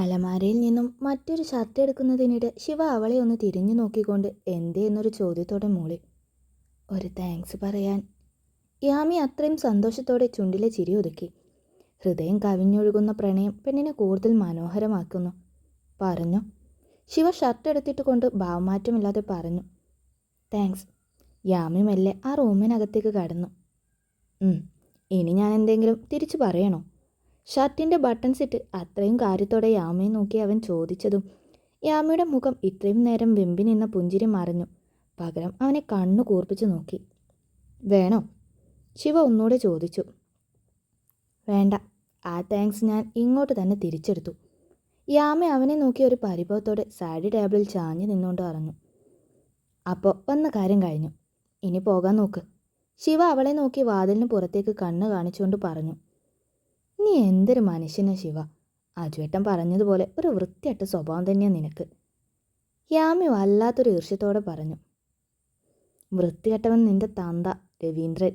അലമാരയിൽ നിന്നും മറ്റൊരു ഷർട്ട് എടുക്കുന്നതിനിടെ ശിവ അവളെ ഒന്ന് തിരിഞ്ഞു നോക്കിക്കൊണ്ട് എന്തേ എന്നൊരു ചോദ്യത്തോടെ മൂളി. ഒരു താങ്ക്സ് പറയാൻ. യാമി അത്രയും സന്തോഷത്തോടെ ചുണ്ടിലെ ചിരി ഒതുക്കി. ഹൃദയം കവിഞ്ഞൊഴുകുന്ന പ്രണയം പെണ്ണിനെ കൂടുതൽ മനോഹരമാക്കുന്നു. പറഞ്ഞു. ശിവ ഷർട്ട് എടുത്തിട്ട് കൊണ്ട് ഭാവമാറ്റമില്ലാതെ പറഞ്ഞു. താങ്ക്സ്. യാമി മെല്ലെ ആ റൂമിനകത്തേക്ക് കടന്നു. ഇനി ഞാൻ എന്തെങ്കിലും തിരിച്ചു പറയണോ? ഷർട്ടിൻ്റെ ബട്ടൺസ് ഇട്ട് അത്രയും കാര്യത്തോടെ യാമയെ നോക്കി അവൻ ചോദിച്ചതും യാമിയുടെ മുഖം ഇത്രയും നേരം വെമ്പി നിന്ന പുഞ്ചിരി മറഞ്ഞു. പകരം അവനെ കണ്ണു കൂർപ്പിച്ചു നോക്കി. വേണോ? ശിവ ഒന്നുകൂടെ ചോദിച്ചു. വേണ്ട, ആ താങ്ക്സ് ഞാൻ ഇങ്ങോട്ട് തന്നെ തിരിച്ചെടുത്തു. യാമ അവനെ നോക്കി ഒരു പരിഭവത്തോടെ സാരി ടേബിളിൽ ചാഞ്ഞു നിന്നുകൊണ്ട് പറഞ്ഞു. അപ്പോൾ വന്ന കാര്യം കഴിഞ്ഞു, ഇനി പോകാൻ നോക്ക്. ശിവ അവളെ നോക്കി വാതിലിന് പുറത്തേക്ക് കണ്ണ് കാണിച്ചുകൊണ്ട് പറഞ്ഞു. നീ എന്തൊരു മനുഷ്യനാ ശിവ. അജുവേട്ടൻ പറഞ്ഞതുപോലെ ഒരു വൃത്തിയട്ട സ്വഭാവം തന്നെയാണ് നിനക്ക്. യാമി വല്ലാത്തൊരു ഈർഷ്യത്തോടെ പറഞ്ഞു. വൃത്തികെട്ടവൻ നിന്റെ തന്ത രവീന്ദ്രൻ.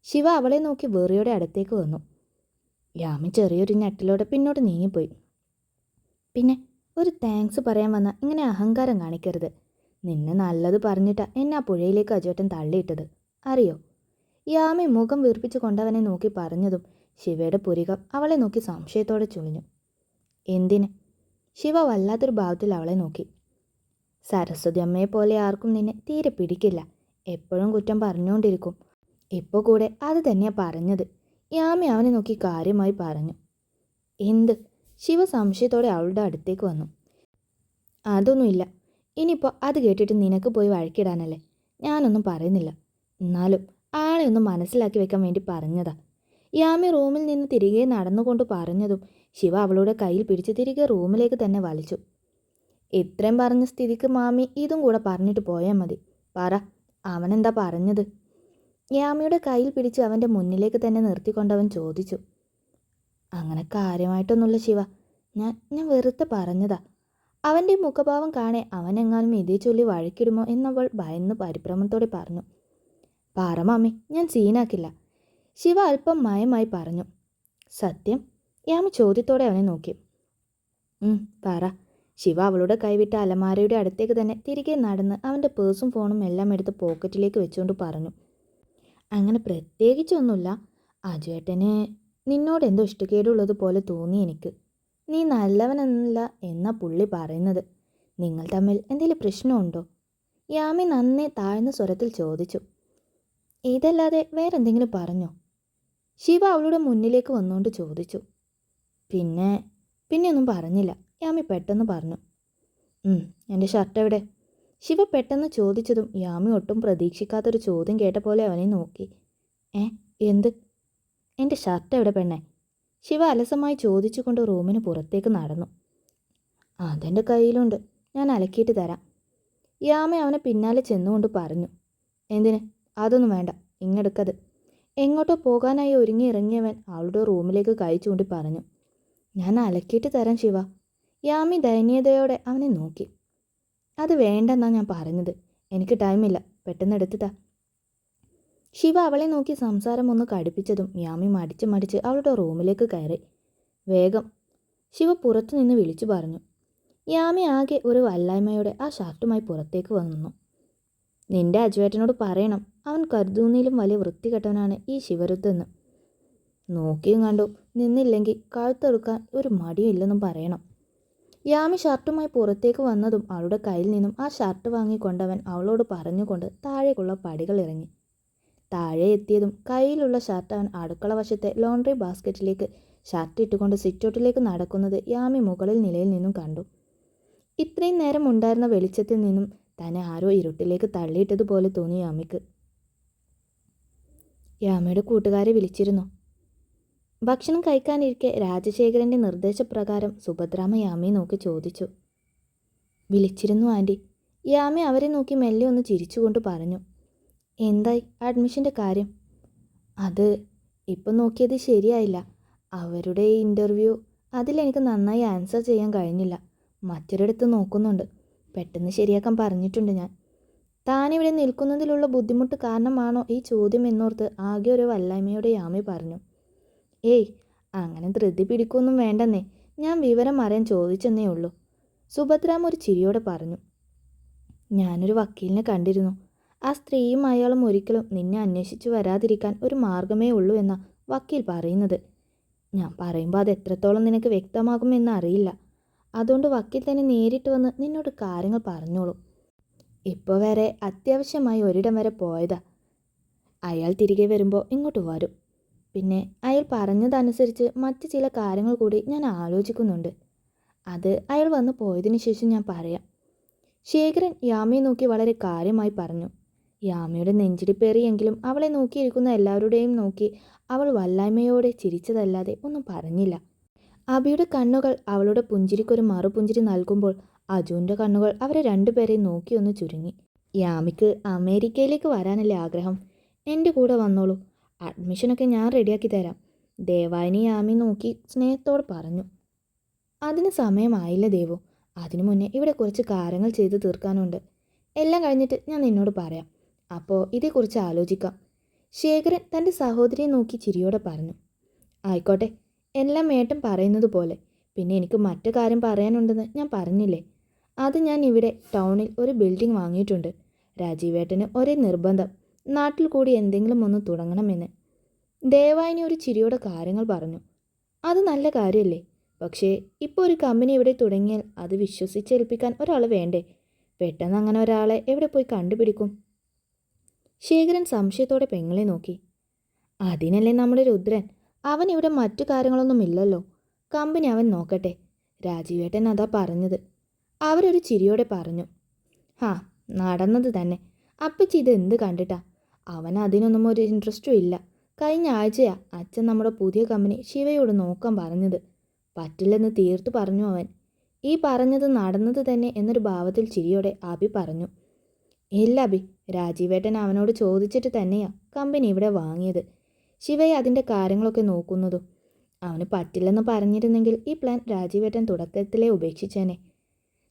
ശിവ അവളെ നോക്കി വെറിയോടെ അടുത്തേക്ക് വന്നു. യാമി ചെറിയൊരു ഞെട്ടലോടെ പിന്നോട്ട് നീങ്ങിപ്പോയി. പിന്നെ ഒരു താങ്ക്സ് പറയാൻ വന്ന ഇങ്ങനെ അഹങ്കാരം കാണിക്കരുത്. നിന്നെ നല്ലത് പറഞ്ഞിട്ടാ എന്നെ ആ പുഴയിലേക്ക് അജുവേട്ടൻ തള്ളിയിട്ടത്, അറിയോ? യാമി മുഖം വീർപ്പിച്ചു കൊണ്ടവനെ നോക്കി പറഞ്ഞതും ശിവയുടെ പുരികം അവളെ നോക്കി സംശയത്തോടെ ചുളിഞ്ഞു. എന്തിന്? ശിവ വല്ലാത്തൊരു ഭാവത്തിൽ അവളെ നോക്കി. സരസ്വതി അമ്മയെ പോലെ ആർക്കും നിന്നെ തീരെ പിടിക്കില്ല. എപ്പോഴും കുറ്റം പറഞ്ഞുകൊണ്ടിരിക്കും. ഇപ്പോൾ കൂടെ അത് തന്നെയാ പറഞ്ഞത്. യാമി അവനെ നോക്കി കാര്യമായി പറഞ്ഞു. എന്ത്? ശിവ സംശയത്തോടെ അവളുടെ അടുത്തേക്ക് വന്നു. അതൊന്നുമില്ല. ഇനിയിപ്പോൾ അത് കേട്ടിട്ട് നിനക്ക് പോയി വഴക്കിടാനല്ലേ. ഞാനൊന്നും പറയുന്നില്ല. എന്നാലും ആളെ ഒന്ന് മനസ്സിലാക്കി വെക്കാൻ വേണ്ടി പറഞ്ഞതാ. യാമി റൂമിൽ നിന്ന് തിരികെ നടന്നുകൊണ്ട് പറഞ്ഞതും ശിവ അവളുടെ കയ്യിൽ പിടിച്ച് തിരികെ റൂമിലേക്ക് തന്നെ വലിച്ചു. ഇത്രയും പറഞ്ഞ സ്ഥിതിക്ക് മാമി ഇതും കൂടെ പറഞ്ഞിട്ട് പോയാൽ മതി. പറ, അവനെന്താ പറഞ്ഞത്? യാമിയുടെ കയ്യിൽ പിടിച്ച് അവൻ്റെ മുന്നിലേക്ക് തന്നെ നിർത്തിക്കൊണ്ടവൻ ചോദിച്ചു. അങ്ങനെ കാര്യമായിട്ടൊന്നുമില്ല ശിവ, ഞാൻ വെറുതെ പറഞ്ഞതാ. അവൻ്റെ മുഖഭാവം കാണെ അവനെങ്ങാനും ഇതേ ചൊല്ലി വഴക്കിടുമോ എന്നവൾ ഭയന്ന് പരിഭ്രമത്തോടെ പറഞ്ഞു. പറ മാമി, ഞാൻ സീനാക്കില്ല. ശിവ അല്പം മയമായി പറഞ്ഞു. സത്യം? യാമി ചോദ്യത്തോടെ അവനെ നോക്കി. പറ. ശിവ അവളുടെ കൈവിട്ട അലമാരയുടെ അടുത്തേക്ക് തന്നെ തിരികെ നടന്ന് അവൻ്റെ പേഴ്സും ഫോണും എല്ലാം എടുത്ത് പോക്കറ്റിലേക്ക് വെച്ചുകൊണ്ട് പറഞ്ഞു. അങ്ങനെ പ്രത്യേകിച്ചൊന്നുമില്ല. അജുവേട്ടന് നിന്നോട് എന്തോ ഇഷ്ടക്കേടുള്ളത് പോലെ തോന്നി എനിക്ക്. നീ നല്ലവനല്ല എന്നാ പുള്ളി പറയുന്നത്. നിങ്ങൾ തമ്മിൽ എന്തെങ്കിലും പ്രശ്നമുണ്ടോ? യാമി നന്നേ താഴ്ന്ന സ്വരത്തിൽ ചോദിച്ചു. ഇതല്ലാതെ വേറെന്തെങ്കിലും പറഞ്ഞോ? ശിവ അവളുടെ മുന്നിലേക്ക് വന്നുകൊണ്ട് ചോദിച്ചു. പിന്നെ ഒന്നും പറഞ്ഞില്ല. യാമി പെട്ടെന്ന് പറഞ്ഞു. എൻ്റെ ഷർട്ട് എവിടെ? ശിവ പെട്ടെന്ന് ചോദിച്ചതും യാമി ഒട്ടും പ്രതീക്ഷിക്കാത്തൊരു ചോദ്യം കേട്ട പോലെ അവനെ നോക്കി. എന്ത്? എൻ്റെ ഷർട്ട് എവിടെ പെണ്ണേ? ശിവ അലസമായി ചോദിച്ചുകൊണ്ട് റൂമിന് പുറത്തേക്ക് നടന്നു. അതെൻ്റെ കയ്യിലുണ്ട്, ഞാൻ അലക്കിയിട്ട് തരാം. യാമി അവനെ പിന്നാലെ ചെന്നുകൊണ്ട് പറഞ്ഞു. എന്തിന്? അതൊന്നും വേണ്ട, ഇങ്ങെടുക്കത്. എങ്ങോട്ടോ പോകാനായി ഒരുങ്ങി ഇറങ്ങിയവൻ അവളുടെ റൂമിലേക്ക് കൈ ചൂണ്ടി പറഞ്ഞു. ഞാൻ അലക്കിയിട്ട് തരാം ശിവ. യാമി ദയനീയതയോടെ അവനെ നോക്കി. അത് വേണ്ടെന്നാ ഞാൻ പറഞ്ഞത്. എനിക്ക് ടൈമില്ല, പെട്ടെന്ന് എടുത്തുതാ. ശിവ അവളെ നോക്കി സംസാരം ഒന്ന് കടുപ്പിച്ചതും യാമി മടിച്ച് അവളുടെ റൂമിലേക്ക് കയറി. വേഗം, ശിവ പുറത്തുനിന്ന് വിളിച്ചു പറഞ്ഞു. യാമി ആകെ ഒരു വല്ലായ്മയോടെ ആ ഷർട്ടുമായി പുറത്തേക്ക് വന്നു. നിന്റെ അജുവേട്ടനോട് പറയണം, അവൻ കരുതുന്നതിലും വലിയ വൃത്തികെട്ടവനാണ് ഈ ശിവരുദ്ധെന്ന്. നോക്കിയും കണ്ടു നിന്നില്ലെങ്കിൽ കഴുത്തെടുക്കാൻ ഒരു മടിയും ഇല്ലെന്നും പറയണം. യാമി ഷർട്ടുമായി പുറത്തേക്ക് വന്നതും അവളുടെ കയ്യിൽ നിന്നും ആ ഷർട്ട് വാങ്ങിക്കൊണ്ടവൻ അവളോട് പറഞ്ഞുകൊണ്ട് താഴേക്കുള്ള പടികൾ ഇറങ്ങി. താഴെ എത്തിയതും കയ്യിലുള്ള ഷർട്ട് അവൻ അടുക്കള വശത്തെ ലോണ്ടറി ബാസ്ക്കറ്റിലേക്ക് ഷർട്ട് ഇട്ടുകൊണ്ട് സിറ്റൗട്ടിലേക്ക് നടക്കുന്നത് യാമി മുകളിൽ നിലയിൽ നിന്നും കണ്ടു. ഇത്രയും നേരം ഉണ്ടായിരുന്ന വെളിച്ചത്തിൽ നിന്നും തന്നെ ആരോ ഇരുട്ടിലേക്ക് തള്ളിയിട്ടതുപോലെ തോന്നി യാമിക്ക്. യാമിയുടെ കൂട്ടുകാരെ വിളിച്ചിരുന്നു. ഭക്ഷണം കഴിക്കാനിരിക്കെ രാജശേഖരൻ്റെ നിർദ്ദേശപ്രകാരം സുഭദ്രാമ യാമിയെ നോക്കി ചോദിച്ചു. വിളിച്ചിരുന്നു ആൻറ്റി. യാമി അവരെ നോക്കി മെല്ലെ ഒന്ന് ചിരിച്ചുകൊണ്ട് പറഞ്ഞു. എന്തായി അഡ്മിഷൻ്റെ കാര്യം? അത് ഇപ്പം നോക്കിയത് ശരിയായില്ല. അവരുടെ ഇൻ്റർവ്യൂ അതിലെനിക്ക് നന്നായി ആൻസർ ചെയ്യാൻ കഴിഞ്ഞില്ല. മറ്റൊരിടത്ത് നോക്കുന്നുണ്ട്. പെട്ടെന്ന് ശരിയാക്കാൻ പറഞ്ഞിട്ടുണ്ട് ഞാൻ. താനിവിടെ നിൽക്കുന്നതിലുള്ള ബുദ്ധിമുട്ട് കാരണമാണോ ഈ ചോദ്യം എന്നോർത്ത് ആകെ ഒരു വല്ലായ്മയോടെ യാമി പറഞ്ഞു. അങ്ങനെ ധൃതി പിടിക്കൊന്നും വേണ്ടെന്നേ. ഞാൻ വിവരം അറിയാൻ ചോദിച്ചെന്നേ ഉള്ളൂ. സുഭദ്രാമ ഒരു ചിരിയോടെ പറഞ്ഞു. ഞാനൊരു വക്കീലിനെ കണ്ടിരുന്നു. ആ സ്ത്രീയും അയാളും ഒരിക്കലും നിന്നെ അന്വേഷിച്ചു വരാതിരിക്കാൻ ഒരു മാർഗമേ ഉള്ളൂ എന്നാ വക്കീൽ പറയുന്നത്. ഞാൻ പറയുമ്പോൾ അത് എത്രത്തോളം നിനക്ക് വ്യക്തമാകുമെന്ന് അറിയില്ല. അതുകൊണ്ട് വക്കീൽ തന്നെ നേരിട്ട് വന്ന് നിന്നോട് കാര്യങ്ങൾ പറഞ്ഞോളൂ. ഇപ്പോൾ വരെ അത്യാവശ്യമായി ഒരിടം വരെ പോയതാ. അയാൾ തിരികെ വരുമ്പോൾ ഇങ്ങോട്ട് വരും. പിന്നെ അയാൾ പറഞ്ഞതനുസരിച്ച് മറ്റ് ചില കാര്യങ്ങൾ കൂടി ഞാൻ ആലോചിക്കുന്നുണ്ട്. അത് അയാൾ വന്ന് പോയതിനു ശേഷം ഞാൻ പറയാം. ശേഖരൻ യാമിയെ നോക്കി വളരെ കാര്യമായി പറഞ്ഞു. യാമിയുടെ നെഞ്ചിടിപ്പേറിയെങ്കിലും അവളെ നോക്കിയിരിക്കുന്ന എല്ലാവരുടെയും നോക്കി അവൾ വല്ലായ്മയോടെ ചിരിച്ചതല്ലാതെ ഒന്നും പറഞ്ഞില്ല. അബിയുടെ കണ്ണുകൾ അവളുടെ പുഞ്ചിരിക്കൊരു മറുപുഞ്ചിരി നൽകുമ്പോൾ അജുവിൻ്റെ കണ്ണുകൾ അവരെ രണ്ടുപേരെയും നോക്കിയൊന്ന് ചുരുങ്ങി. യാമിക്ക് അമേരിക്കയിലേക്ക് വരാനല്ലേ ആഗ്രഹം? എൻ്റെ കൂടെ വന്നോളൂ. അഡ്മിഷനൊക്കെ ഞാൻ റെഡിയാക്കി തരാം. ദേവായിനി യാമി നോക്കി സ്നേഹത്തോട് പറഞ്ഞു. അതിന് സമയമായില്ല ദേവു. അതിനു മുന്നേ ഇവിടെ കുറച്ച് കാര്യങ്ങൾ ചെയ്തു തീർക്കാനുണ്ട്. എല്ലാം കഴിഞ്ഞിട്ട് ഞാൻ നിന്നോട് പറയാം. അപ്പോൾ ഇതേക്കുറിച്ച് ആലോചിക്കാം. ശേഖരൻ തൻ്റെ സഹോദരിയെ നോക്കി ചിരിയോടെ പറഞ്ഞു. ആയിക്കോട്ടെ, എല്ലാം ഏട്ടൻ പറയുന്നത് പോലെ. പിന്നെ എനിക്ക് മറ്റു കാര്യം പറയാനുണ്ടെന്ന് ഞാൻ പറഞ്ഞില്ലേ? അത് ഞാൻ ഇവിടെ ടൗണിൽ ഒരു ബിൽഡിംഗ് വാങ്ങിയിട്ടുണ്ട്. രാജീവേട്ടന് ഒരേ നിർബന്ധം, നാട്ടിൽ കൂടി എന്തെങ്കിലും ഒന്ന് തുടങ്ങണമെന്ന്. ദേവായിനി ഒരു ചിരിയോടെ കാര്യങ്ങൾ പറഞ്ഞു. അത് നല്ല കാര്യമല്ലേ? പക്ഷേ ഇപ്പോൾ ഒരു കമ്പനി ഇവിടെ തുടങ്ങിയാൽ അത് വിശ്വസിച്ചേൽപ്പിക്കാൻ ഒരാൾ വേണ്ടേ? പെട്ടെന്ന് അങ്ങനെ ഒരാളെ എവിടെ പോയി കണ്ടുപിടിക്കും? ശേഖരൻ സംശയത്തോടെ പെങ്ങളെ നോക്കി. അതിനല്ലേ നമ്മുടെ രുദ്രൻ. അവൻ ഇവിടെ മറ്റു കാര്യങ്ങളൊന്നുമില്ലല്ലോ. കമ്പനി അവൻ നോക്കട്ടെ. രാജീവേട്ടൻ അതാ പറഞ്ഞത്. അവരൊരു ചിരിയോടെ പറഞ്ഞു. ഹാ, നടന്നത് തന്നെ. അപ്പച്ചി ഇത് എന്ത് കണ്ടിട്ടാ? അവൻ അതിനൊന്നും ഒരു ഇൻട്രസ്റ്റും ഇല്ല. കഴിഞ്ഞ ആഴ്ചയാ അച്ഛൻ നമ്മുടെ പുതിയ കമ്പനി ശിവയോട് നോക്കാൻ പറഞ്ഞത്. പറ്റില്ലെന്ന് തീർത്തു പറഞ്ഞു അവൻ. ഈ പറഞ്ഞത് നടന്നത് തന്നെ എന്നൊരു ഭാവത്തിൽ ചിരിയോടെ അബി പറഞ്ഞു. ഇല്ല അബി, രാജീവേട്ടൻ അവനോട് ചോദിച്ചിട്ട് തന്നെയാ കമ്പനി ഇവിടെ വാങ്ങിയത്. ശിവയെ അതിൻ്റെ കാര്യങ്ങളൊക്കെ നോക്കുന്നതും. അവന് പറ്റില്ലെന്ന് പറഞ്ഞിരുന്നെങ്കിൽ ഈ പ്ലാൻ രാജീവേട്ടൻ തുടക്കത്തിലേ ഉപേക്ഷിച്ചേനെ.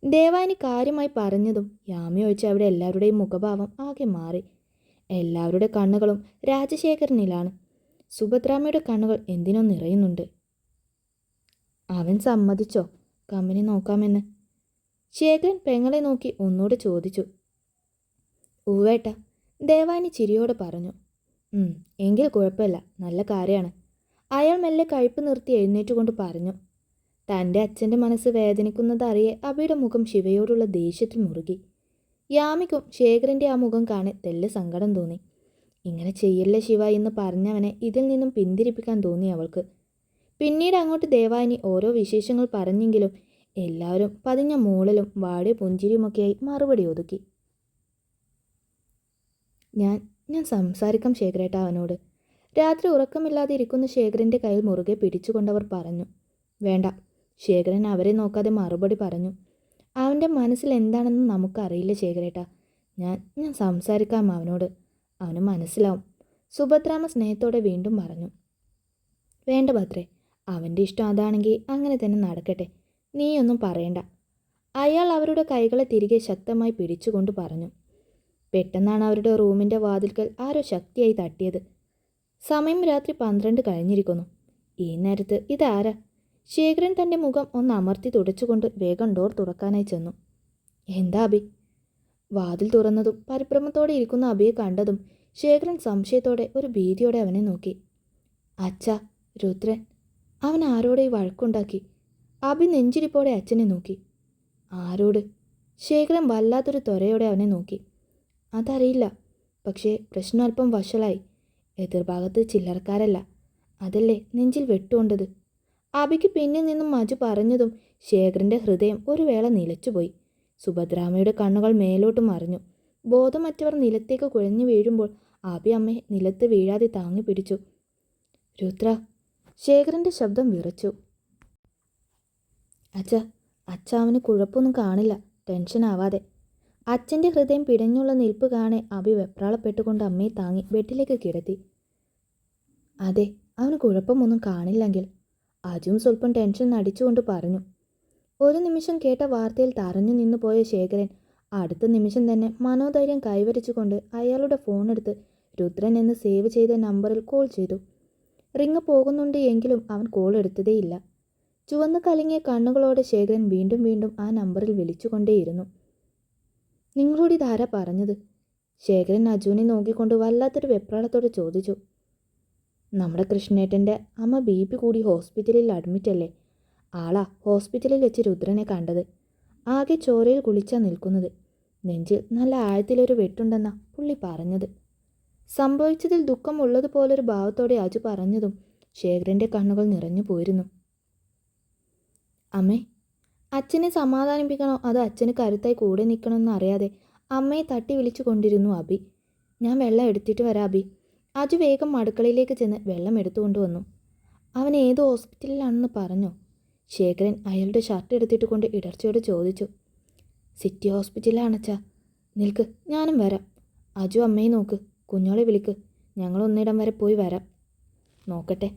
ദേവാനി കാര്യമായി പറഞ്ഞതും യാമി ഒഴിച്ച് അവിടെ എല്ലാവരുടെയും മുഖഭാവം ആകെ മാറി. എല്ലാവരുടെ കണ്ണുകളും രാജശേഖരനിലാണ്. സുഭദ്രാമ്മയുടെ കണ്ണുകൾ എന്തിനോ നിറയുന്നുണ്ട്. അവൻ സമ്മതിച്ചോ കമ്പനി നോക്കാമെന്ന്? ശേഖരൻ പെങ്ങളെ നോക്കി ഒന്നുകൂടെ ചോദിച്ചു. ഉവേട്ട, ദേവാനി ചിരിയോടെ പറഞ്ഞു. എങ്കിൽ കുഴപ്പമില്ല, നല്ല കാര്യമാണ്. അയാൾ മെല്ലെ കഴിപ്പ് നിർത്തി എഴുന്നേറ്റുകൊണ്ട് പറഞ്ഞു. തൻ്റെ അച്ഛൻ്റെ മനസ്സ് വേദനിക്കുന്നതറിയെ അബിയുടെ മുഖം ശിവയോടുള്ള ദേഷ്യത്തിൽ മുറുകി. യാമിക്കും ശേഖരൻ്റെ ആ മുഖം കാണെ തെല്ല് സങ്കടം തോന്നി. ഇങ്ങനെ ചെയ്യല്ലേ ശിവ എന്ന് പറഞ്ഞവനെ ഇതിൽ നിന്നും പിന്തിരിപ്പിക്കാൻ തോന്നി അവൾക്ക്. പിന്നീട് അങ്ങോട്ട് ദേവാനി ഓരോ വിശേഷങ്ങൾ പറഞ്ഞെങ്കിലും എല്ലാവരും പതിഞ്ഞ മൂളലും വാടിയ പുഞ്ചിരിയുമൊക്കെയായി മറുപടി ഒതുക്കി. ഞാൻ സംസാരിക്കാം ശേഖരേട്ട അവനോട്. രാത്രി ഉറക്കമില്ലാതെ ഇരിക്കുന്ന ശേഖരൻ്റെ കയ്യിൽ മുറുകെ പിടിച്ചുകൊണ്ടവർ പറഞ്ഞു. വേണ്ട. ശേഖരൻ അവരെ നോക്കാതെ മറുപടി പറഞ്ഞു. അവൻ്റെ മനസ്സിൽ എന്താണെന്ന് നമുക്കറിയില്ല ശേഖരേട്ട. ഞാൻ സംസാരിക്കാം അവനോട്. അവന് മനസ്സിലാവും. സുഭദ്രാമ സ്നേഹത്തോടെ വീണ്ടും പറഞ്ഞു. വേണ്ട ഭദ്രേ, അവൻ്റെ ഇഷ്ടം അതാണെങ്കിൽ അങ്ങനെ തന്നെ നടക്കട്ടെ. നീയൊന്നും പറയണ്ട. അയാൾ അവരുടെ കൈകളെ തിരികെ ശക്തമായി പിടിച്ചുകൊണ്ട് പറഞ്ഞു. പെട്ടെന്നാണ് അവരുടെ റൂമിൻ്റെ വാതിൽക്കൽ ആരോ ശക്തിയായി തട്ടിയത്. സമയം രാത്രി 12 കഴിഞ്ഞിരിക്കുന്നു. ഈ നേരത്ത് ഇതാരാ? ശേഖരൻ തൻ്റെ മുഖം ഒന്ന് അമർത്തി തുടച്ചുകൊണ്ട് വേഗം ഡോർ തുറക്കാനായി ചെന്നു. എന്താ അബി? വാതിൽ തുറന്നതും പരിഭ്രമത്തോടെ ഇരിക്കുന്ന അബിയെ കണ്ടതും ശേഖരൻ സംശയത്തോടെ ഒരു ഭീതിയോടെ അവനെ നോക്കി. അച്ഛാ, രുദ്രൻ. അവൻ ആരോടെ ഈ വഴക്കുണ്ടാക്കി? അബി നെഞ്ചിരിപ്പോടെ അച്ഛനെ നോക്കി. ആരോട്? ശേഖരൻ വല്ലാത്തൊരു ത്വരയോടെ അവനെ നോക്കി. അതറിയില്ല. പക്ഷേ പ്രശ്നം അല്പം വഷളായി. എതിർഭാഗത്ത് ചില്ലറക്കാരല്ല. അതല്ലേ നെഞ്ചിൽ വെട്ടുകൊണ്ടത്. അബിക്ക് പിന്നിൽ നിന്നും മജു പറഞ്ഞതും ശേഖരൻ്റെ ഹൃദയം ഒരു വേള നിലച്ചുപോയി. സുഭദ്രാമയുടെ കണ്ണുകൾ മേലോട്ട് മറിഞ്ഞു. ബോധമറ്റവർ നിലത്തേക്ക് കുഴഞ്ഞു വീഴുമ്പോൾ അബി അമ്മയെ നിലത്ത് വീഴാതെ താങ്ങി പിടിച്ചു. രുദ്ര. ശേഖരൻ്റെ ശബ്ദം വിറച്ചു. അച്ഛ അവന് കുഴപ്പമൊന്നും കാണില്ല. ടെൻഷനാവാതെ. അച്ഛൻ്റെ ഹൃദയം പിടഞ്ഞുള്ള നിൽപ്പ് കാണെ അബി വെപ്രാളപ്പെട്ടുകൊണ്ട് അമ്മയെ താങ്ങി ബെഡിലേക്ക് കിടത്തി. അതെ, അവന് കുഴപ്പമൊന്നും കാണില്ലെങ്കിൽ. അജും സ്വല്പം ടെൻഷൻ നടിച്ചുകൊണ്ട് പറഞ്ഞു. ഒരു നിമിഷം കേട്ട വാർത്തയിൽ തറഞ്ഞു നിന്നു പോയ ശേഖരൻ അടുത്ത നിമിഷം തന്നെ മനോധൈര്യം കൈവരിച്ചുകൊണ്ട് അയാളുടെ ഫോണെടുത്ത് രുദ്രൻ എന്ന് സേവ് ചെയ്ത നമ്പറിൽ കോൾ ചെയ്തു. റിങ് പോകുന്നുണ്ട് എങ്കിലും അവൻ കോൾ എടുത്തതേയില്ല. ചുവന്നു കലങ്ങിയ കണ്ണുകളോടെ ശേഖരൻ വീണ്ടും വീണ്ടും ആ നമ്പറിൽ വിളിച്ചുകൊണ്ടേയിരുന്നു. നിങ്ങളോട് ഇതാരാ പറഞ്ഞത്? ശേഖരൻ അജുവിനെ നോക്കിക്കൊണ്ട് വല്ലാത്തൊരു വെപ്രാളത്തോടെ ചോദിച്ചു. നമ്മുടെ കൃഷ്ണേട്ടൻ്റെ അമ്മ BP കൂടി ഹോസ്പിറ്റലിൽ അഡ്മിറ്റല്ലേ. ആളാ ഹോസ്പിറ്റലിൽ വെച്ച് രുദ്രനെ കണ്ടത്. ആകെ ചോരയിൽ കുളിച്ചാ നിൽക്കുന്നത്. നെഞ്ചിൽ നല്ല ആഴത്തിലൊരു വെട്ടുണ്ടെന്നാ പുള്ളി പറഞ്ഞത്. സംഭവിച്ചതിൽ ദുഃഖമുള്ളതുപോലൊരു ഭാവത്തോടെ അജു പറഞ്ഞതും ശേഖരൻ്റെ കണ്ണുകൾ നിറഞ്ഞു പോയിരുന്നു. അമ്മേ, അച്ഛനെ സമാധാനിപ്പിക്കണോ അതോ അച്ഛന് കരുത്തായി കൂടെ നിൽക്കണമെന്ന് അറിയാതെ അമ്മയെ തട്ടി വിളിച്ചു കൊണ്ടിരുന്നു അബി. ഞാൻ വെള്ളം എടുത്തിട്ട് വരാം അബി. അജു വേഗം അടുക്കളയിലേക്ക് ചെന്ന് വെള്ളം എടുത്തുകൊണ്ടുവന്നു. അവൻ ഏത് ഹോസ്പിറ്റലിലാണെന്ന് പറഞ്ഞോ? ശേഖരൻ അയാളുടെ ഷർട്ട് എടുത്തിട്ട് കൊണ്ട് ഇടർച്ചയോട് ചോദിച്ചു. സിറ്റി ഹോസ്പിറ്റലാണച്ചാ. നിൽക്ക്, ഞാനും വരാം. അജു അമ്മയെ നോക്ക്, കുഞ്ഞോളെ വിളിക്ക്. ഞങ്ങളൊന്നിടം വരെ പോയി വരാം. നോക്കട്ടെ.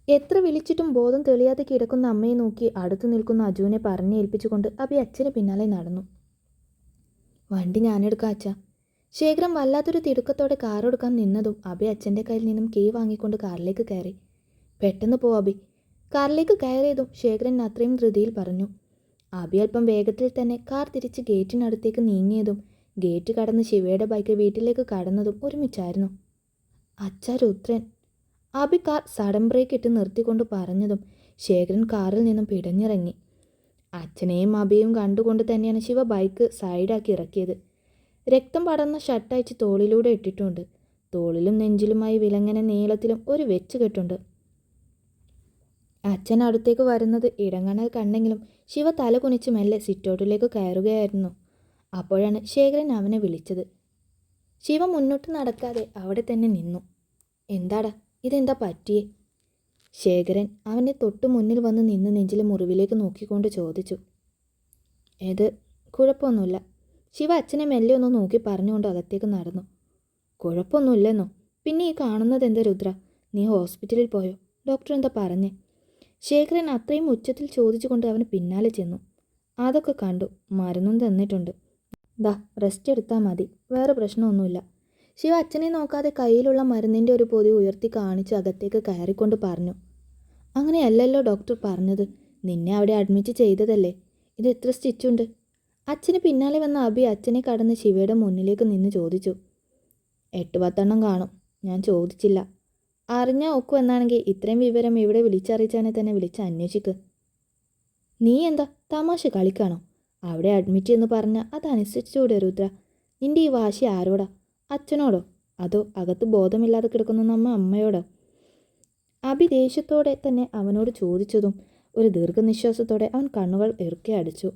എത്ര വിളിച്ചിട്ടും ബോധം തെളിയാതെ കിടക്കുന്ന അമ്മയെ നോക്കി അടുത്തു നിൽക്കുന്ന അജുവിനെ പറഞ്ഞേൽപ്പിച്ചുകൊണ്ട് അബി അച്ഛന് പിന്നാലെ നടന്നു. വണ്ടി ഞാനെടുക്കാം അച്ഛാ. ശേഖരൻ വല്ലാത്തൊരു തിടുക്കത്തോടെ കാറെടുക്കാൻ നിന്നതും അബി അച്ഛൻ്റെ കയ്യിൽ നിന്നും കീ വാങ്ങിക്കൊണ്ട് കാറിലേക്ക് കയറി. പെട്ടെന്ന് പോ അബി. കാറിലേക്ക് കയറിയതും ശേഖരൻ അത്രയും ധൃതിയിൽ പറഞ്ഞു. അബി അല്പം വേഗത്തിൽ തന്നെ കാർ തിരിച്ച് ഗേറ്റിനടുത്തേക്ക് നീങ്ങിയതും ഗേറ്റ് കടന്ന് ശിവയുടെ ബൈക്ക് വീട്ടിലേക്ക് കടന്നതും ഒരുമിച്ചായിരുന്നു. അച്ഛാ Rudran. Abhi car sudden brake ഇട്ട് നിർത്തിക്കൊണ്ട് പറഞ്ഞതും ശേഖരൻ കാറിൽ നിന്നും പിടഞ്ഞിറങ്ങി. അച്ഛനെയും അബിയും കണ്ടുകൊണ്ട് തന്നെയാണ് ശിവ ബൈക്ക് സൈഡാക്കി ഇറക്കിയത്. രക്തം പടർന്ന ഷർട്ടയച്ച് തോളിലൂടെ ഇട്ടിട്ടുണ്ട്. തോളിലും നെഞ്ചിലുമായി വിലങ്ങനെ നീളത്തിലും ഒരു വെച്ച് കെട്ടുണ്ട്. അച്ഛൻ അടുത്തേക്ക് വരുന്നത് ഇടങ്ങണൽ കണ്ടെങ്കിലും ശിവ തല കുനിച്ച് മെല്ലെ സിറ്റൗട്ടിലേക്ക് കയറുകയായിരുന്നു. അപ്പോഴാണ് ശേഖരൻ അവനെ വിളിച്ചത്. ശിവ മുന്നോട്ട് നടക്കാതെ അവിടെ തന്നെ നിന്നു. എന്താടാ, ഇതെന്താ പറ്റിയേ? ശേഖരൻ അവനെ തൊട്ടു മുന്നിൽ വന്ന് നിന്ന് നെഞ്ചിലെ മുറിവിലേക്ക് നോക്കിക്കൊണ്ട് ചോദിച്ചു. ഇത് കുഴപ്പമൊന്നുമില്ല. ശിവ അച്ഛനെ മെല്ലെ ഒന്ന് നോക്കി പറഞ്ഞുകൊണ്ട് അകത്തേക്ക് നടന്നു. കുഴപ്പമൊന്നുമില്ലെന്നോ? പിന്നെ ഈ കാണുന്നത് എന്താ രുദ്ര? നീ ഹോസ്പിറ്റലിൽ പോയോ? ഡോക്ടർ എന്താ പറഞ്ഞേ? ശേഖരൻ അത്രയും ഉച്ചത്തിൽ ചോദിച്ചുകൊണ്ട് അവന് പിന്നാലെ ചെന്നു. അതൊക്കെ കണ്ടു, മരുന്നും തന്നിട്ടുണ്ട്. ദാ റെസ്റ്റ് എടുത്താൽ മതി, വേറെ പ്രശ്നമൊന്നുമില്ല. ശിവ അച്ഛനെ നോക്കാതെ കയ്യിലുള്ള മരുന്നിൻ്റെ ഒരു പൊതി ഉയർത്തി കാണിച്ച് അകത്തേക്ക് കയറിക്കൊണ്ട് പറഞ്ഞു. അങ്ങനെയല്ലല്ലോ ഡോക്ടർ പറഞ്ഞത്. നിന്നെ അവിടെ അഡ്മിറ്റ് ചെയ്തതല്ലേ. ഇത് എത്ര സ്റ്റിച്ചുണ്ട്? അച്ഛന് പിന്നാലെ വന്ന അബി അച്ഛനെ കടന്ന് ശിവയുടെ മുന്നിലേക്ക് നിന്ന് ചോദിച്ചു. 8-10 കാണും. ഞാൻ ചോദിച്ചില്ല. അറിഞ്ഞാൽ ഒക്കു എന്നാണെങ്കിൽ ഇത്രയും വിവരം ഇവിടെ വിളിച്ചറിയിച്ചാനെ തന്നെ വിളിച്ച് അന്വേഷിക്ക്. നീ എന്താ തമാശ കളിക്കാണോ? അവിടെ അഡ്മിറ്റ് എന്ന് പറഞ്ഞാൽ അതനുസരിച്ചുകൂടെ രുദ്ര? നിൻ്റെ ഈ വാശി ആരോടാ? അച്ഛനോടോ അതോ അകത്ത് ബോധമില്ലാതെ കിടക്കുന്ന അമ്മയോടോ? അബി ദേഷ്യത്തോടെ തന്നെ അവനോട് ചോദിച്ചതും ഒരു ദീർഘനിശ്വാസത്തോടെ അവൻ കണ്ണുകൾ ഇറുക്കി അടിച്ചു.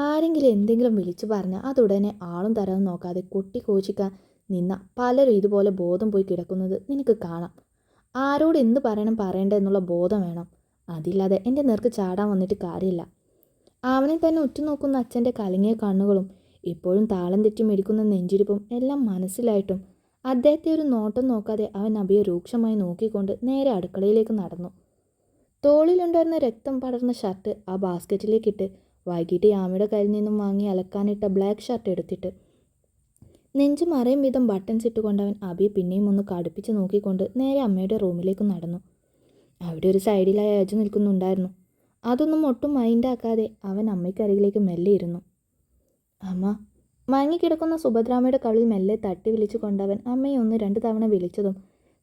ആരെങ്കിലും എന്തെങ്കിലും വിളിച്ചു പറഞ്ഞാൽ അതുടനെ ആളും തരവും നോക്കാതെ കൊട്ടി കോച്ചിക്കാൻ നിന്ന പലരും ഇതുപോലെ ബോധം പോയി കിടക്കുന്നത് നിനക്ക് കാണാം. ആരോട് എന്ത് പറയണ്ട എന്നുള്ള ബോധം വേണം. അതില്ലാതെ എൻ്റെ നേർക്ക് ചാടാൻ വന്നിട്ട് കാര്യമില്ല. അവനെ തന്നെ ഉറ്റുനോക്കുന്ന അച്ഛൻ്റെ കലങ്ങിയ കണ്ണുകളും ഇപ്പോഴും താളം തെറ്റി മിടിക്കുന്ന നെഞ്ചിരിപ്പും എല്ലാം മനസ്സിലായിട്ടും അദ്ദേഹത്തെ ഒരു നോട്ടം നോക്കാതെ അവൻ അബിയെ രൂക്ഷമായി നോക്കിക്കൊണ്ട് നേരെ അടുക്കളയിലേക്ക് നടന്നു. തോളിലുണ്ടായിരുന്ന രക്തം പടർന്ന ഷർട്ട് ആ ബാസ്ക്കറ്റിലേക്കിട്ട് വൈകിട്ട് യാമയുടെ കയ്യിൽ നിന്നും വാങ്ങി അലക്കാനിട്ട ബ്ലാക്ക് ഷർട്ട് എടുത്തിട്ട് നെഞ്ച് മറയും വിധം ബട്ടൺസ് ഇട്ടുകൊണ്ട് അവൻ അബിയെ പിന്നെയും ഒന്ന് കടുപ്പിച്ച് നോക്കിക്കൊണ്ട് നേരെ അമ്മയുടെ റൂമിലേക്ക് നടന്നു. അവിടെ ഒരു സൈഡിലായി അജു നിൽക്കുന്നുണ്ടായിരുന്നു. അതൊന്നും ഒട്ടും മൈൻഡാക്കാതെ അവൻ അമ്മയ്ക്കരികിലേക്ക് മെല്ലെ ഇരുന്നു. അമ്മ. മയങ്ങിക്കിടക്കുന്ന സുഭദ്രാമയുടെ കവിളിൽ മെല്ലെ തട്ടി വിളിച്ചു കൊണ്ടവൻ അമ്മയെ 1-2 തവണ വിളിച്ചതും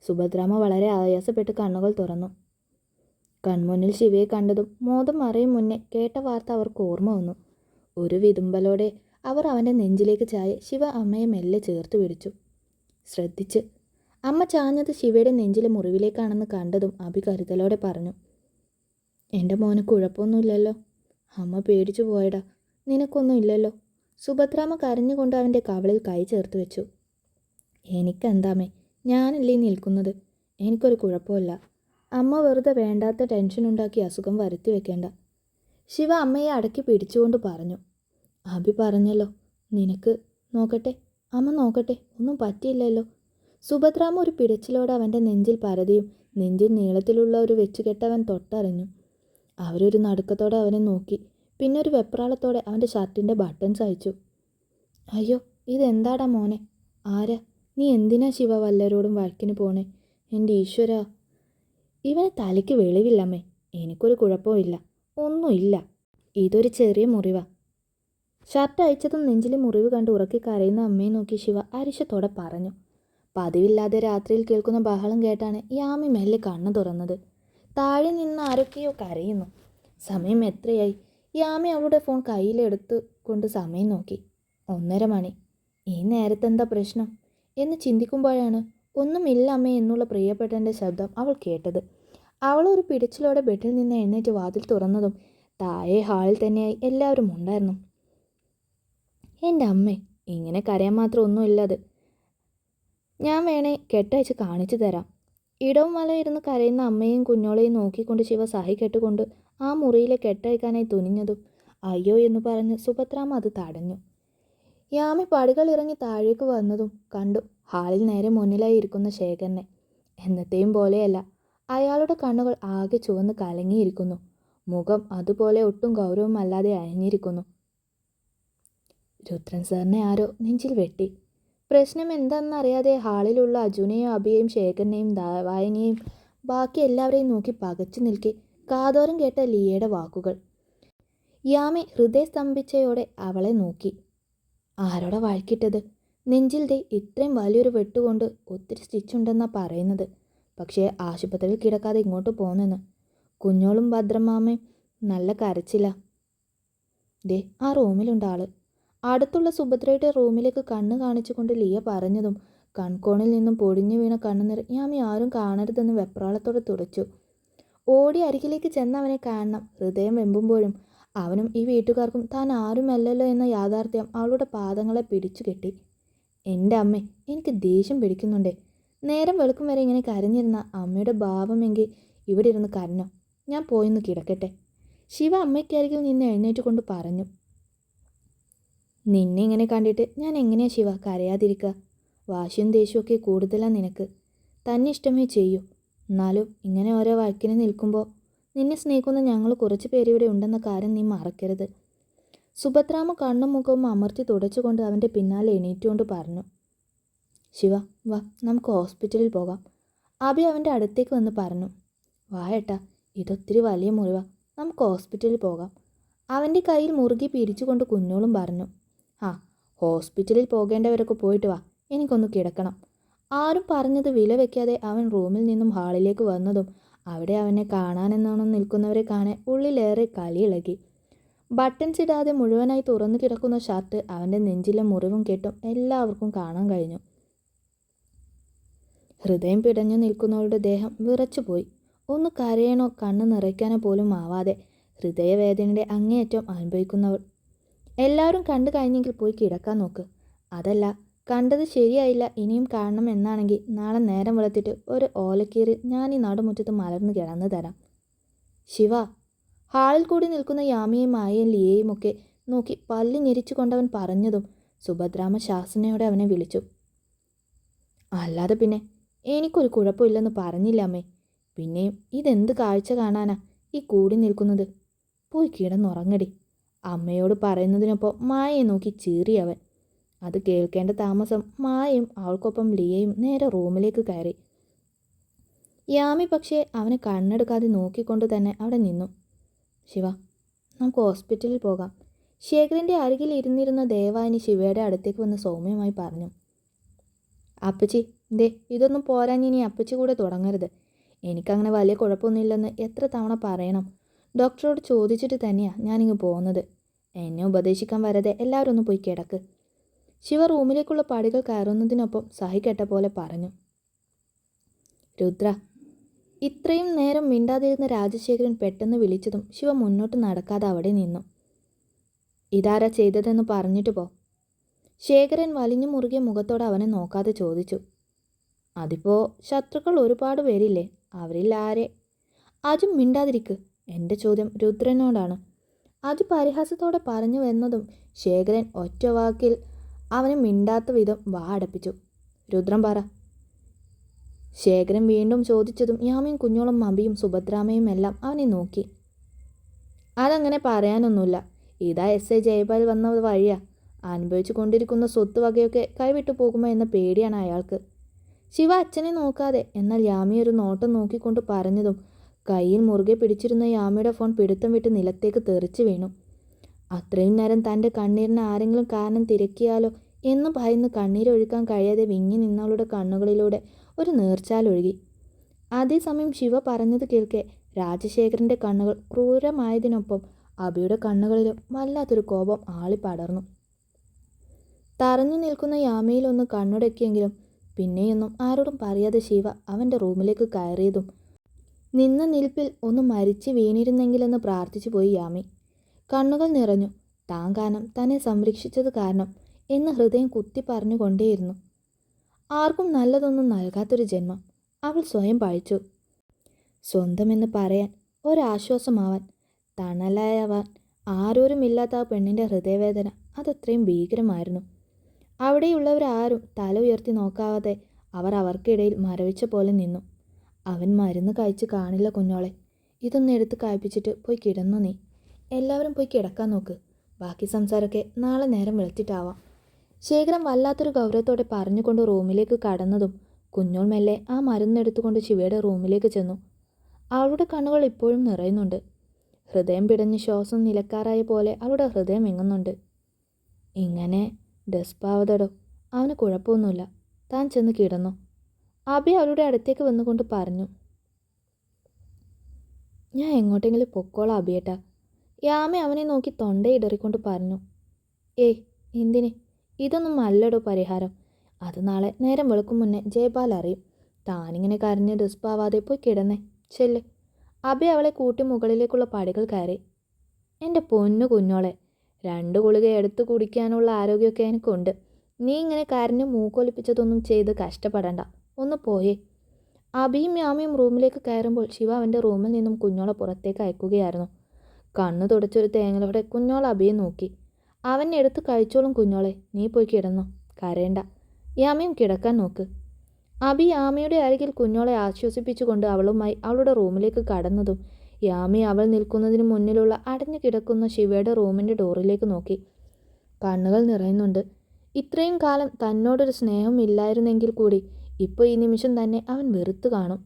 സുഭദ്രാമ വളരെ ആയാസപ്പെട്ട് കണ്ണുകൾ തുറന്നു. കൺമുന്നിൽ ശിവയെ കണ്ടതും മോദം മറയും മുന്നേ കേട്ട വാർത്ത അവർക്ക് ഓർമ്മ വന്നു. ഒരു വിതുമ്പലോടെ അവർ അവൻ്റെ നെഞ്ചിലേക്ക് ചായ ശിവ അമ്മയെ മെല്ലെ ചേർത്ത് പിടിച്ചു. ശ്രദ്ധിച്ച്. അമ്മ ചാഞ്ഞത് ശിവയുടെ നെഞ്ചിലെ മുറിവിലേക്കാണെന്ന് കണ്ടതും അബി കരുതലോടെ പറഞ്ഞു. എൻ്റെ മോന് കുഴപ്പമൊന്നുമില്ലല്ലോ? അമ്മ പേടിച്ചു പോയടാ. നിനക്കൊന്നും ഇല്ലല്ലോ? സുഭദ്രാമ കരഞ്ഞുകൊണ്ട് അവൻ്റെ കവളിൽ കൈ ചേർത്ത് വെച്ചു. എനിക്കെന്താമേ, ഞാനല്ലേ നിൽക്കുന്നത്. എനിക്കൊരു കുഴപ്പമില്ല. അമ്മ വെറുതെ വേണ്ടാത്ത ടെൻഷൻ ഉണ്ടാക്കി അസുഖം വരുത്തി വെക്കേണ്ട. ശിവ അമ്മയെ അടക്കി പിടിച്ചുകൊണ്ട് പറഞ്ഞു. അബി പറഞ്ഞല്ലോ, നിനക്ക് നോക്കട്ടെ, അമ്മ നോക്കട്ടെ, ഒന്നും പറ്റിയില്ലല്ലോ. സുഭദ്രാമ ഒരു പിടച്ചിലോടെ അവൻ്റെ നെഞ്ചിൽ പരതിയും നെഞ്ചിൽ നീളത്തിലുള്ള ഒരു വെച്ചുകെട്ടവൻ തൊട്ടറിഞ്ഞു. അവരൊരു നടുക്കത്തോടെ അവനെ നോക്കി. പിന്നെ ഒരു വെപ്രാളത്തോടെ അവൻ്റെ ഷർട്ടിൻ്റെ ബട്ടൺസ് അയച്ചു. അയ്യോ, ഇതെന്താടാ മോനെ? ആരാ നീ? എന്തിനാ ശിവ വല്ലവരോടും വഴക്കിന് പോണേ? എൻ്റെ ഈശ്വരാ, ഇവനെ തലയ്ക്ക് വെളിവില്ലമ്മേ. എനിക്കൊരു കുഴപ്പമില്ല, ഒന്നുമില്ല. ഇതൊരു ചെറിയ മുറിവാ. ഷർട്ട് അയച്ചതും നെഞ്ചിലെ മുറിവ് കണ്ട് ഉറക്കി കരയുന്ന അമ്മയെ നോക്കി ശിവ അരിശത്തോടെ പറഞ്ഞു. പതിവില്ലാതെ രാത്രിയിൽ കേൾക്കുന്ന ബഹളം കേട്ടാണ് യാമി മെല്ലെ കണ്ണു തുറന്നത്. താഴെ നിന്ന് ആരൊക്കെയോ കരയുന്നു. സമയം എത്രയായി? യാമി അവളുടെ ഫോൺ കയ്യിലെടുത്ത് കൊണ്ട് സമയം നോക്കി. 1:30 മണി. ഈ നേരത്തെന്താ പ്രശ്നം എന്ന് ചിന്തിക്കുമ്പോഴാണ് ഒന്നുമില്ല അമ്മേ എന്നുള്ള പ്രിയപ്പെട്ടൻ്റെ ശബ്ദം അവൾ കേട്ടത്. അവൾ ഒരു പിടിച്ചിലോടെ ബെഡിൽ നിന്ന് എഴുന്നേറ്റ് വാതിൽ തുറന്നതും താഴെ ഹാളിൽ തന്നെയായി എല്ലാവരും ഉണ്ടായിരുന്നു. എൻ്റെ അമ്മേ, ഇങ്ങനെ കരയാൻ മാത്രം ഒന്നുമില്ലത്. ഞാൻ വേണേ കെട്ടയച്ച് കാണിച്ചു തരാം. ഇടവും വലം ഇരുന്ന് കരയുന്ന അമ്മയെയും കുഞ്ഞോളെയും നോക്കിക്കൊണ്ട് ശിവ സഹി കെട്ടുകൊണ്ട് ആ മുറിയിലെ കെട്ടയക്കാനായി തുനിഞ്ഞതും അയ്യോ എന്ന് പറഞ്ഞ് സുഭദ്രാമ്മ അത് തടഞ്ഞു. യാമി പടികൾ ഇറങ്ങി താഴേക്ക് വന്നതും കണ്ടു ഹാളിൽ നേരെ മുന്നിലായി ഇരിക്കുന്ന ശേഖരനെ. എന്നത്തെയും പോലെയല്ല, അയാളുടെ കണ്ണുകൾ ആകെ ചുവന്ന് കലങ്ങിയിരിക്കുന്നു. മുഖം അതുപോലെ ഒട്ടും ഗൗരവമല്ലാതെ അയഞ്ഞിരിക്കുന്നു. രുദ്രൻ സാറിനെ ആരോ നെഞ്ചിൽ വെട്ടി. പ്രശ്നം എന്താണെന്നറിയാതെ ഹാളിലുള്ള അജുനെയും അഭിയെയും ശേഖരനെയും വായനയെയും ബാക്കി എല്ലാവരെയും നോക്കി പകച്ചു നിൽക്കെ കാതോരം കേട്ട ലിയയുടെ വാക്കുകൾ. യാമി ഹൃദയസ്തംഭിച്ചയോടെ അവളെ നോക്കി. ആരോടാ വഴക്കിട്ടത്? നെഞ്ചിൽ ദേ ഇത്രയും വലിയൊരു വെട്ടുകൊണ്ട് ഒത്തിരി സ്റ്റിച്ചുണ്ടെന്നാ പറയുന്നത്. പക്ഷേ ആശുപത്രിയിൽ കിടക്കാതെ ഇങ്ങോട്ട് പോന്നെന്ന്. കുഞ്ഞോളും ഭദ്രമാമയും നല്ല കരച്ചില്ല. ദേ ആ റൂമിലുണ്ട് ആള്. അടുത്തുള്ള സുഭദ്രയുടെ റൂമിലേക്ക് കണ്ണ് കാണിച്ചുകൊണ്ട് ലിയ പറഞ്ഞതും കൺകോണിൽ നിന്നും പൊടിഞ്ഞു വീണ കണ്ണുനീർ യാമി ആരും കാണരുതെന്ന് വെപ്രാളത്തോടെ തുടച്ചു. ഓടി അരികിലേക്ക് ചെന്ന് അവനെ കാണണം. ഹൃദയം വെമ്പുമ്പോഴും അവനും ഈ വീട്ടുകാർക്കും താൻ ആരുമല്ലല്ലോ എന്ന യാഥാർത്ഥ്യം അവളുടെ പാദങ്ങളെ പിടിച്ചു കെട്ടി. എൻ്റെ അമ്മേ, എനിക്ക് ദേഷ്യം പിടിക്കുന്നുണ്ടേ. നേരം വെളുക്കും വരെ ഇങ്ങനെ കരഞ്ഞിരുന്ന അമ്മയുടെ ഭാവമെങ്കിൽ ഇവിടെ ഇരുന്ന് കരഞ്ഞോ. ഞാൻ പോയിന്ന് കിടക്കട്ടെ. ശിവ അമ്മയ്ക്കരികിൽ നിന്ന് എഴുന്നേറ്റ് കൊണ്ട് പറഞ്ഞു. നിന്നെ ഇങ്ങനെ കണ്ടിട്ട് ഞാൻ എങ്ങനെയാ ശിവ കരയാതിരിക്കുക? വാശിയും ദേഷ്യമൊക്കെ കൂടുതലാണ് നിനക്ക്. തന്നെ ഇഷ്ടമേ ചെയ്യൂ. എന്നാലും ഇങ്ങനെ ഓരോ വഴക്കിന് നിൽക്കുമ്പോൾ നിന്നെ സ്നേഹിക്കുന്ന ഞങ്ങൾ കുറച്ച് പേരിവിടെ ഉണ്ടെന്ന കാര്യം നീ മറക്കരുത്. സുഭദ്രാമ്മ കണ്ണും മുഖവും അമർത്തി തുടച്ചുകൊണ്ട് അവൻ്റെ പിന്നാലെ എണീറ്റുകൊണ്ട് പറഞ്ഞു. ശിവ വാ, നമുക്ക് ഹോസ്പിറ്റലിൽ പോകാം. അഭി അവൻ്റെ അടുത്തേക്ക് വന്ന് പറഞ്ഞു. വാ ഏട്ടാ, ഇതൊത്തിരി വലിയ മുറിവാ, നമുക്ക് ഹോസ്പിറ്റലിൽ പോകാം. അവൻ്റെ കയ്യിൽ മുറുകി പിടിച്ചുകൊണ്ട് കുഞ്ഞോളും പറഞ്ഞു. ആ, ഹോസ്പിറ്റലിൽ പോകേണ്ടവരൊക്കെ പോയിട്ട് വാ, എനിക്കൊന്ന് കിടക്കണം. ആരും പറഞ്ഞത് വില വയ്ക്കാതെ അവൻ റൂമിൽ നിന്നും ഹാളിലേക്ക് വന്നതും അവിടെ അവനെ കാണാനെന്നോണം നിൽക്കുന്നവരെ കാണാൻ ഉള്ളിലേറെ കലിയിളകി. ബട്ടൺസ് ഇടാതെ മുഴുവനായി തുറന്നു കിടക്കുന്ന ഷർട്ട് അവൻ്റെ നെഞ്ചിലെ മുറിവും കെട്ടും എല്ലാവർക്കും കാണാൻ കഴിഞ്ഞു. ഹൃദയം പിടഞ്ഞു നിൽക്കുന്നവളുടെ ദേഹം വിറച്ചുപോയി. ഒന്ന് കരയണോ കണ്ണ് നിറയ്ക്കാനോ പോലും ആവാതെ ഹൃദയവേദനയുടെ അങ്ങേയറ്റം അനുഭവിക്കുന്നവൾ. എല്ലാവരും കണ്ടു കഴിഞ്ഞെങ്കിൽ പോയി കിടക്കാൻ നോക്ക്. അതല്ല, കണ്ടത് ശരിയായില്ല, ഇനിയും കാണണം എന്നാണെങ്കിൽ നാളെ നേരം വെളുത്തിട്ട് ഒരു ഓലക്കീറിൽ ഞാൻ ഈ നടുമുറ്റത്ത് മലർന്ന് കിടന്നു തരാം. ശിവ. ഹാളിൽ കൂടി നിൽക്കുന്ന യാമിയെയും മായയും ലിയയും ഒക്കെ നോക്കി പല്ലി ഞെരിച്ചു കൊണ്ടവൻ പറഞ്ഞതും സുഭദ്രാമ്മ ശാസനയോടെ അവനെ വിളിച്ചു. അല്ലാതെ പിന്നെ എനിക്കൊരു കുഴപ്പമില്ലെന്ന് പറഞ്ഞില്ല അമ്മേ. പിന്നെയും ഇതെന്ത് കാഴ്ച കാണാനാ ഈ കൂടി നിൽക്കുന്നത്? പോയി കിടന്നുറങ്ങടി. അമ്മയോട് പറയുന്നതിനൊപ്പം മായയെ നോക്കി ചീറിയവൻ. അത് കേൾക്കേണ്ട താമസം മായയും അവൾക്കൊപ്പം ലിയയും നേരെ റൂമിലേക്ക് കയറി. യാമി പക്ഷേ അവനെ കണ്ണെടുക്കാതെ നോക്കിക്കൊണ്ട് തന്നെ അവിടെ നിന്നു. ശിവ, നമുക്ക് ഹോസ്പിറ്റലിൽ പോകാം. ശേഖരൻ്റെ അരികിൽ ഇരുന്നിരുന്ന ദേവാനി ശിവയുടെ അടുത്തേക്ക് വന്ന് സൗമ്യമായി പറഞ്ഞു. അപ്പച്ചി, ദേ ഇതൊന്നും പോരാഞ്ഞിനി അപ്പച്ചി കൂടെ തുടങ്ങരുത്. എനിക്കങ്ങനെ വലിയ കുഴപ്പമൊന്നുമില്ലെന്ന് എത്ര തവണ പറയണം. ഡോക്ടറോട് ചോദിച്ചിട്ട് തന്നെയാണ് ഞാനിങ്ങ് പോകുന്നത്. എന്നെ ഉപദേശിക്കാൻ വരാതെ എല്ലാവരും ഒന്ന് പോയി കിടക്ക്. ശിവ റൂമിലേക്കുള്ള പടികൾ കയറുന്നതിനൊപ്പം സഹി കെട്ട പോലെ പറഞ്ഞു. രുദ്ര. ഇത്രയും നേരം മിണ്ടാതിരുന്ന രാജശേഖരൻ പെട്ടെന്ന് വിളിച്ചതും ശിവ മുന്നോട്ട് നടക്കാതെ അവിടെ നിന്നു. ഇതാരാ ചെയ്തതെന്ന് പറഞ്ഞിട്ട് പോ. ശേഖരൻ വലിഞ്ഞു മുറുകിയ മുഖത്തോടെ അവനെ നോക്കാതെ ചോദിച്ചു. അതിപ്പോൾ ശത്രുക്കൾ ഒരുപാട് പേരില്ലേ, അവരിൽ ആരെ? അജു മിണ്ടാതിരിക്ക്. എൻ്റെ ചോദ്യം രുദ്രനോടാണ്. അജു പരിഹാസത്തോടെ പറഞ്ഞു വന്നതും ശേഖരൻ ഒറ്റ വാക്കിൽ അവന് മിണ്ടാത്ത വിധം വാ അടപ്പിച്ചു. രുദ്രൻ പറ. ശേഖരൻ വീണ്ടും ചോദിച്ചതും യാമിയും കുഞ്ഞോളും അബിയും സുഭദ്രാമയും എല്ലാം അവനെ നോക്കി. അതങ്ങനെ പറയാനൊന്നുമില്ല. ഇതാ എസ് ഐ ജയപാൽ വന്ന വഴിയാ. അനുഭവിച്ചു കൊണ്ടിരിക്കുന്ന സ്വത്ത് വകയൊക്കെ കൈവിട്ടു പോകുമോ എന്ന പേടിയാണ് അയാൾക്ക്. ശിവ അച്ഛനെ നോക്കാതെ എന്നാൽ യാമി ഒരു നോട്ടം നോക്കിക്കൊണ്ട് പറഞ്ഞതും കയ്യിൽ മുറുകെ പിടിച്ചിരുന്ന യാമിയുടെ ഫോൺ പിടുത്തം വിട്ട് നിലത്തേക്ക് തെറിച്ചു വീണു. അത്രയും നേരം തൻ്റെ കണ്ണീരിന് ആരെങ്കിലും കാരണം തിരക്കിയാലോ എന്ന് ഭയന്ന് കണ്ണീരൊഴുക്കാൻ കഴിയാതെ വിങ്ങി നിന്നവളുടെ കണ്ണുകളിലൂടെ ഒരു നീർച്ചാലൊഴുകി. അതേസമയം ശിവ പറഞ്ഞത് കേൾക്കെ രാജശേഖരൻ്റെ കണ്ണുകൾ ക്രൂരമായതിനൊപ്പം അഭിയുടെ കണ്ണുകളിലും വല്ലാത്തൊരു കോപം ആളിപ്പടർന്നു. തറഞ്ഞു നിൽക്കുന്ന യാമയിലൊന്ന് കണ്ണുടക്കിയെങ്കിലും പിന്നെയൊന്നും ആരോടും പറയാതെ ശിവ അവൻ്റെ റൂമിലേക്ക് കയറിയതും നിന്ന നിൽപ്പിൽ ഒന്ന് മരിച്ചു വീണിരുന്നെങ്കിലെന്ന് പ്രാർത്ഥിച്ചു പോയി യാമി. കണ്ണുകൾ നിറഞ്ഞു. താൻ കാരണം തന്നെ സംരക്ഷിച്ചത് കാരണം എന്ന് ഹൃദയം കുത്തി പറഞ്ഞുകൊണ്ടേയിരുന്നു. ആർക്കും നല്ലതൊന്നും നൽകാത്തൊരു ജന്മം അവൾ സ്വയം പഴിച്ചു. സ്വന്തമെന്ന് പറയാൻ, ഒരാശ്വാസമാവാൻ, തണലായവാൻ ആരോരുമില്ലാത്ത ആ പെണ്ണിൻ്റെ ഹൃദയവേദന അതത്രയും ഭീകരമായിരുന്നു. അവിടെയുള്ളവരാരും തല ഉയർത്തി നോക്കാതെ അവർ അവർക്കിടയിൽ മരവിച്ച പോലെ നിന്നു. അവൻ മരുന്ന് കഴിച്ച് കാണില്ല കുഞ്ഞോളെ. ഇതൊന്ന് എടുത്ത് കഴിപ്പിച്ചിട്ട് പോയി കിടന്നു നീ. എല്ലാവരും പോയി കിടക്കാൻ നോക്ക്. ബാക്കി സംസാരമൊക്കെ നാളെ നേരം വെളുത്തിട്ടാവാം. ശേഖരൻ വല്ലാത്തൊരു ഗൗരവത്തോടെ പറഞ്ഞുകൊണ്ട് റൂമിലേക്ക് കടന്നതും കുഞ്ഞോൾ മെല്ലെ ആ മരുന്നെടുത്തുകൊണ്ട് ശിവയുടെ റൂമിലേക്ക് ചെന്നു. അവളുടെ കണ്ണുകൾ ഇപ്പോഴും നിറയുന്നുണ്ട്. ഹൃദയം പിടഞ്ഞ് ശ്വാസം നിലക്കാറായ പോലെ അവളുടെ ഹൃദയം വിങ്ങുന്നുണ്ട്. ഇങ്ങനെ ഡെസ്പാവതടോ, അവന് കുഴപ്പമൊന്നുമില്ല. താൻ ചെന്ന് കിടന്നു. അബി അവളുടെ അടുത്തേക്ക് വന്നുകൊണ്ട് പറഞ്ഞു. ഞാൻ എങ്ങോട്ടെങ്കിലും പൊക്കോളാം അബിയേട്ടാ. യാമി അവനെ നോക്കി തൊണ്ടയിടറിക്കൊണ്ട് പറഞ്ഞു. ഏയ് എന്തിന്? ഇതൊന്നും അല്ലടോ പരിഹാരം. അത് നാളെ നേരം വെളുക്കും മുന്നേ ജയപാൽ അറിയും. താനിങ്ങനെ കരഞ്ഞ് ഡെസ്പാവാതെ പോയി കിടന്നേ. ചെല്ല്. അബി അവളെ കൂട്ടി മുകളിലേക്കുള്ള പടികൾ കയറി. എൻ്റെ പൊന്നു കുഞ്ഞോളെ, 2 ഗുളിക എടുത്ത് കുടിക്കാനുള്ള ആരോഗ്യമൊക്കെ എനിക്കുണ്ട്. നീ ഇങ്ങനെ കരഞ്ഞ് മൂക്കൊലിപ്പിച്ചതൊന്നും ചെയ്ത് കഷ്ടപ്പെടണ്ട. ഒന്ന് പോയേ. അബിയും യാമിയും റൂമിലേക്ക് കയറുമ്പോൾ ശിവ അവൻ്റെ റൂമിൽ നിന്നും കുഞ്ഞോളെ പുറത്തേക്ക് അയക്കുകയായിരുന്നു. കണ്ണു തുടച്ചൊരു തേങ്ങലോടെ കുഞ്ഞോൾ അബിയെ നോക്കി. അവൻ എടുത്ത് കഴിച്ചോളും കുഞ്ഞോളെ, നീ പോയി കിടന്നോ, കരയണ്ട. യാമിയും കിടക്കാൻ നോക്ക്. അബി യാമിയുടെ അരികിൽ കുഞ്ഞോളെ ആശ്വസിപ്പിച്ചുകൊണ്ട് അവളുമായി അവളുടെ റൂമിലേക്ക് കടന്നതും യാമി അവൾ നിൽക്കുന്നതിന് മുന്നിലുള്ള അടഞ്ഞു കിടക്കുന്ന ശിവയുടെ റൂമിൻ്റെ ഡോറിലേക്ക് നോക്കി. കണ്ണുകൾ നിറയുന്നുണ്ട്. ഇത്രയും കാലം തന്നോടൊരു സ്നേഹം ഇല്ലായിരുന്നെങ്കിൽ കൂടി ഇപ്പോൾ ഈ നിമിഷം തന്നെ അവൻ വെറുത്തു കാണും.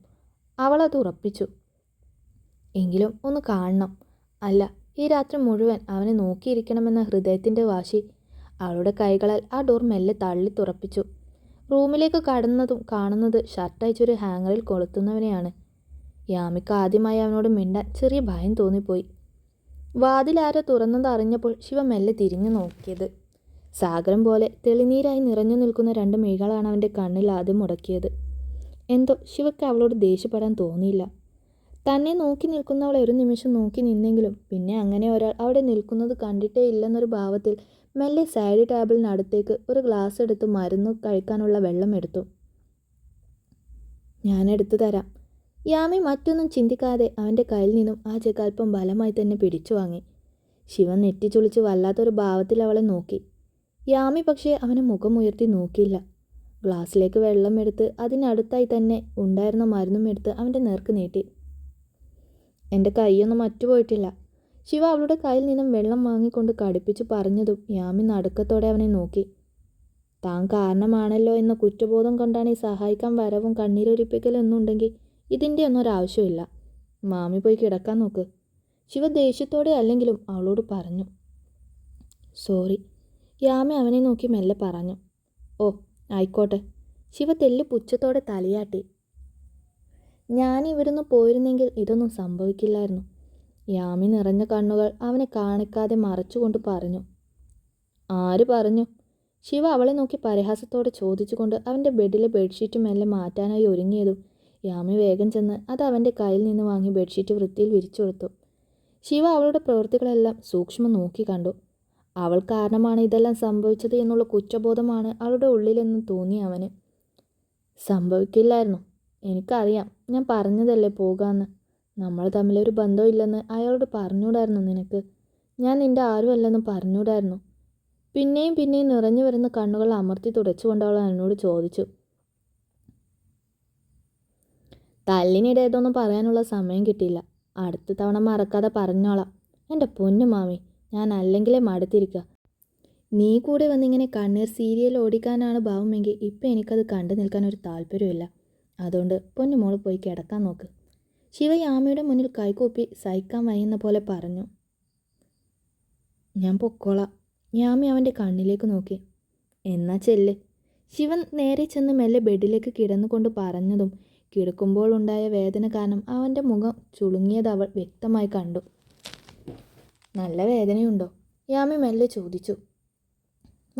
അവളത് ഉറപ്പിച്ചു. എങ്കിലും ഒന്ന് കാണണം. അല്ല, ഈ രാത്രി മുഴുവൻ അവനെ നോക്കിയിരിക്കണമെന്ന ഹൃദയത്തിൻ്റെ വാശി. അവളുടെ കൈകളാൽ ആ ഡോർ മെല്ലെ തള്ളി തുറപ്പിച്ചു. റൂമിലേക്ക് കടന്നതും കാണുന്നത് ഷർട്ടയച്ചൊരു ഹാങ്ങറിൽ കൊളുത്തുന്നവനെയാണ്. യാമിക്ക് ആദ്യമായി അവനോട് മിണ്ടാൻ ചെറിയ ഭയം തോന്നിപ്പോയി. വാതിലാരോ തുറന്നത് അറിഞ്ഞപ്പോൾ ശിവ മെല്ലെ തിരിഞ്ഞു നോക്കിയത്. സാഗരം പോലെ തെളിനീരായി നിറഞ്ഞു നിൽക്കുന്ന 2 മിഴികളാണ് അവൻ്റെ കണ്ണിൽ ആദ്യം മുടക്കിയത്. എന്തോ ശിവയ്ക്ക് അവളോട് ദേഷ്യപ്പെടാൻ തോന്നിയില്ല. തന്നെ നോക്കി നിൽക്കുന്നവളെ ഒരു നിമിഷം നോക്കി നിന്നെങ്കിലും പിന്നെ അങ്ങനെ ഒരാൾ അവിടെ നിൽക്കുന്നത് കണ്ടിട്ടേ ഇല്ലെന്നൊരു ഭാവത്തിൽ മെല്ലെ സൈഡ് ടേബിളിനടുത്തേക്ക് ഒരു ഗ്ലാസ് എടുത്ത് മരുന്ന് കഴിക്കാനുള്ള വെള്ളം എടുത്തു. ഞാൻ എടുത്തു തരാം. യാമി മറ്റൊന്നും ചിന്തിക്കാതെ അവൻ്റെ കയ്യിൽ നിന്നും ആ ജഗ് അല്പം ബലമായി തന്നെ പിടിച്ചു വാങ്ങി. ശിവൻ നെറ്റിച്ചുളിച്ച് വല്ലാത്തൊരു ഭാവത്തിൽ അവളെ നോക്കി. യാമി പക്ഷേ അവനെ മുഖമുയർത്തി നോക്കിയില്ല. ഗ്ലാസ്സിലേക്ക് വെള്ളം എടുത്ത് അതിനടുത്തായി തന്നെ ഉണ്ടായിരുന്ന മരുന്നും എടുത്ത് അവൻ്റെ നേർക്ക് നീട്ടി. എൻ്റെ കൈയൊന്നും മറ്റുപോയിട്ടില്ല. ശിവ അവളുടെ കയ്യിൽ നിന്നും വെള്ളം വാങ്ങിക്കൊണ്ട് കടുപ്പിച്ച് പറഞ്ഞതും യാമി നടുക്കത്തോടെ അവനെ നോക്കി. താൻ കാരണമാണല്ലോ എന്ന കുറ്റബോധം കൊണ്ടാണ് ഈ സഹായിക്കാൻ വരവും കണ്ണീരൊലിപ്പിക്കലെന്നുണ്ടെങ്കിൽ ഇതിൻ്റെ ഒന്നും ഒരാവശ്യമില്ല. മാമി പോയി കിടക്കാൻ നോക്ക്. ശിവ ദേഷ്യത്തോടെ അല്ലെങ്കിലും അവളോട് പറഞ്ഞു. സോറി. യാമി അവനെ നോക്കി മെല്ലെ പറഞ്ഞു. ഓ ആയിക്കോട്ടെ. ശിവ തെല്ലി പുച്ഛത്തോടെ തലയാട്ടി. ഞാൻ ഇവിടുന്ന് പോയിരുന്നെങ്കിൽ ഇതൊന്നും സംഭവിക്കില്ലായിരുന്നു. യാമി നിറഞ്ഞ കണ്ണുകൾ അവനെ കാണിക്കാതെ മറച്ചുകൊണ്ട് പറഞ്ഞു. ആര് പറഞ്ഞു? ശിവ അവളെ നോക്കി പരിഹാസത്തോടെ ചോദിച്ചുകൊണ്ട് അവൻ്റെ ബെഡിലെ ബെഡ്ഷീറ്റ് മെല്ലെ മാറ്റാനായി ഒരുങ്ങിയതും യാമി വേഗം ചെന്ന് അത് അവൻ്റെ കയ്യിൽ നിന്ന് വാങ്ങി ബെഡ്ഷീറ്റ് വൃത്തിയിൽ വിരിച്ചു കൊടുത്തു. ശിവ അവളുടെ പ്രവൃത്തികളെല്ലാം സൂക്ഷ്മം നോക്കി കണ്ടു. അവൾ കാരണമാണ് ഇതെല്ലാം സംഭവിച്ചത് എന്നുള്ള കുറ്റബോധമാണ് അവളുടെ ഉള്ളിലെന്ന് തോന്നി അവന്. സംഭവിക്കില്ലായിരുന്നു. എനിക്കറിയാം. ഞാൻ പറഞ്ഞതല്ലേ പോകാമെന്ന്. നമ്മൾ തമ്മിലൊരു ബന്ധമില്ലെന്ന് അയാളോട് പറഞ്ഞൂടായിരുന്നു നിനക്ക്? ഞാൻ നിൻ്റെ ആരുമല്ലെന്ന് പറഞ്ഞൂടായിരുന്നു? പിന്നെയും പിന്നെയും നിറഞ്ഞു വരുന്ന കണ്ണുകൾ അമർത്തി തുടച്ചുകൊണ്ട് അവൾ എന്നോട് ചോദിച്ചു. തല്ലിനിടെ ഇതൊന്നും പറയാനുള്ള സമയം കിട്ടിയില്ല. അടുത്ത തവണ മറക്കാതെ പറഞ്ഞോളാം. എൻ്റെ പൊന്നു മാമി, ഞാൻ അല്ലെങ്കിലേ മടുത്തിരിക്കുക. നീ കൂടെ വന്നിങ്ങനെ കണ്ണീർ സീരിയൽ ഓടിക്കാനാണ് ഭാവമെങ്കിൽ ഇപ്പം എനിക്കത് കണ്ടു നിൽക്കാൻ ഒരു താല്പര്യമില്ല. അതുകൊണ്ട് പൊന്നുമോള് പോയി കിടക്കാൻ നോക്ക്. ശിവ യാമിയുടെ മുന്നിൽ കൈകൂപ്പി സഹിക്കാൻ വയ്യുന്ന പോലെ പറഞ്ഞു. ഞാൻ പൊക്കോളാം. യാമി അവൻ്റെ കണ്ണിലേക്ക് നോക്കി. എന്നാ ചെല്ല്. ശിവൻ നേരെ ചെന്ന് മെല്ലെ ബെഡിലേക്ക് കിടന്നുകൊണ്ട് പറഞ്ഞതും കിടക്കുമ്പോൾ ഉണ്ടായ വേദന കാരണം അവൻ്റെ മുഖം ചുളുങ്ങിയത് അവൾ വ്യക്തമായി കണ്ടു. നല്ല വേദനയുണ്ടോ? യാമി മെല്ലെ ചോദിച്ചു.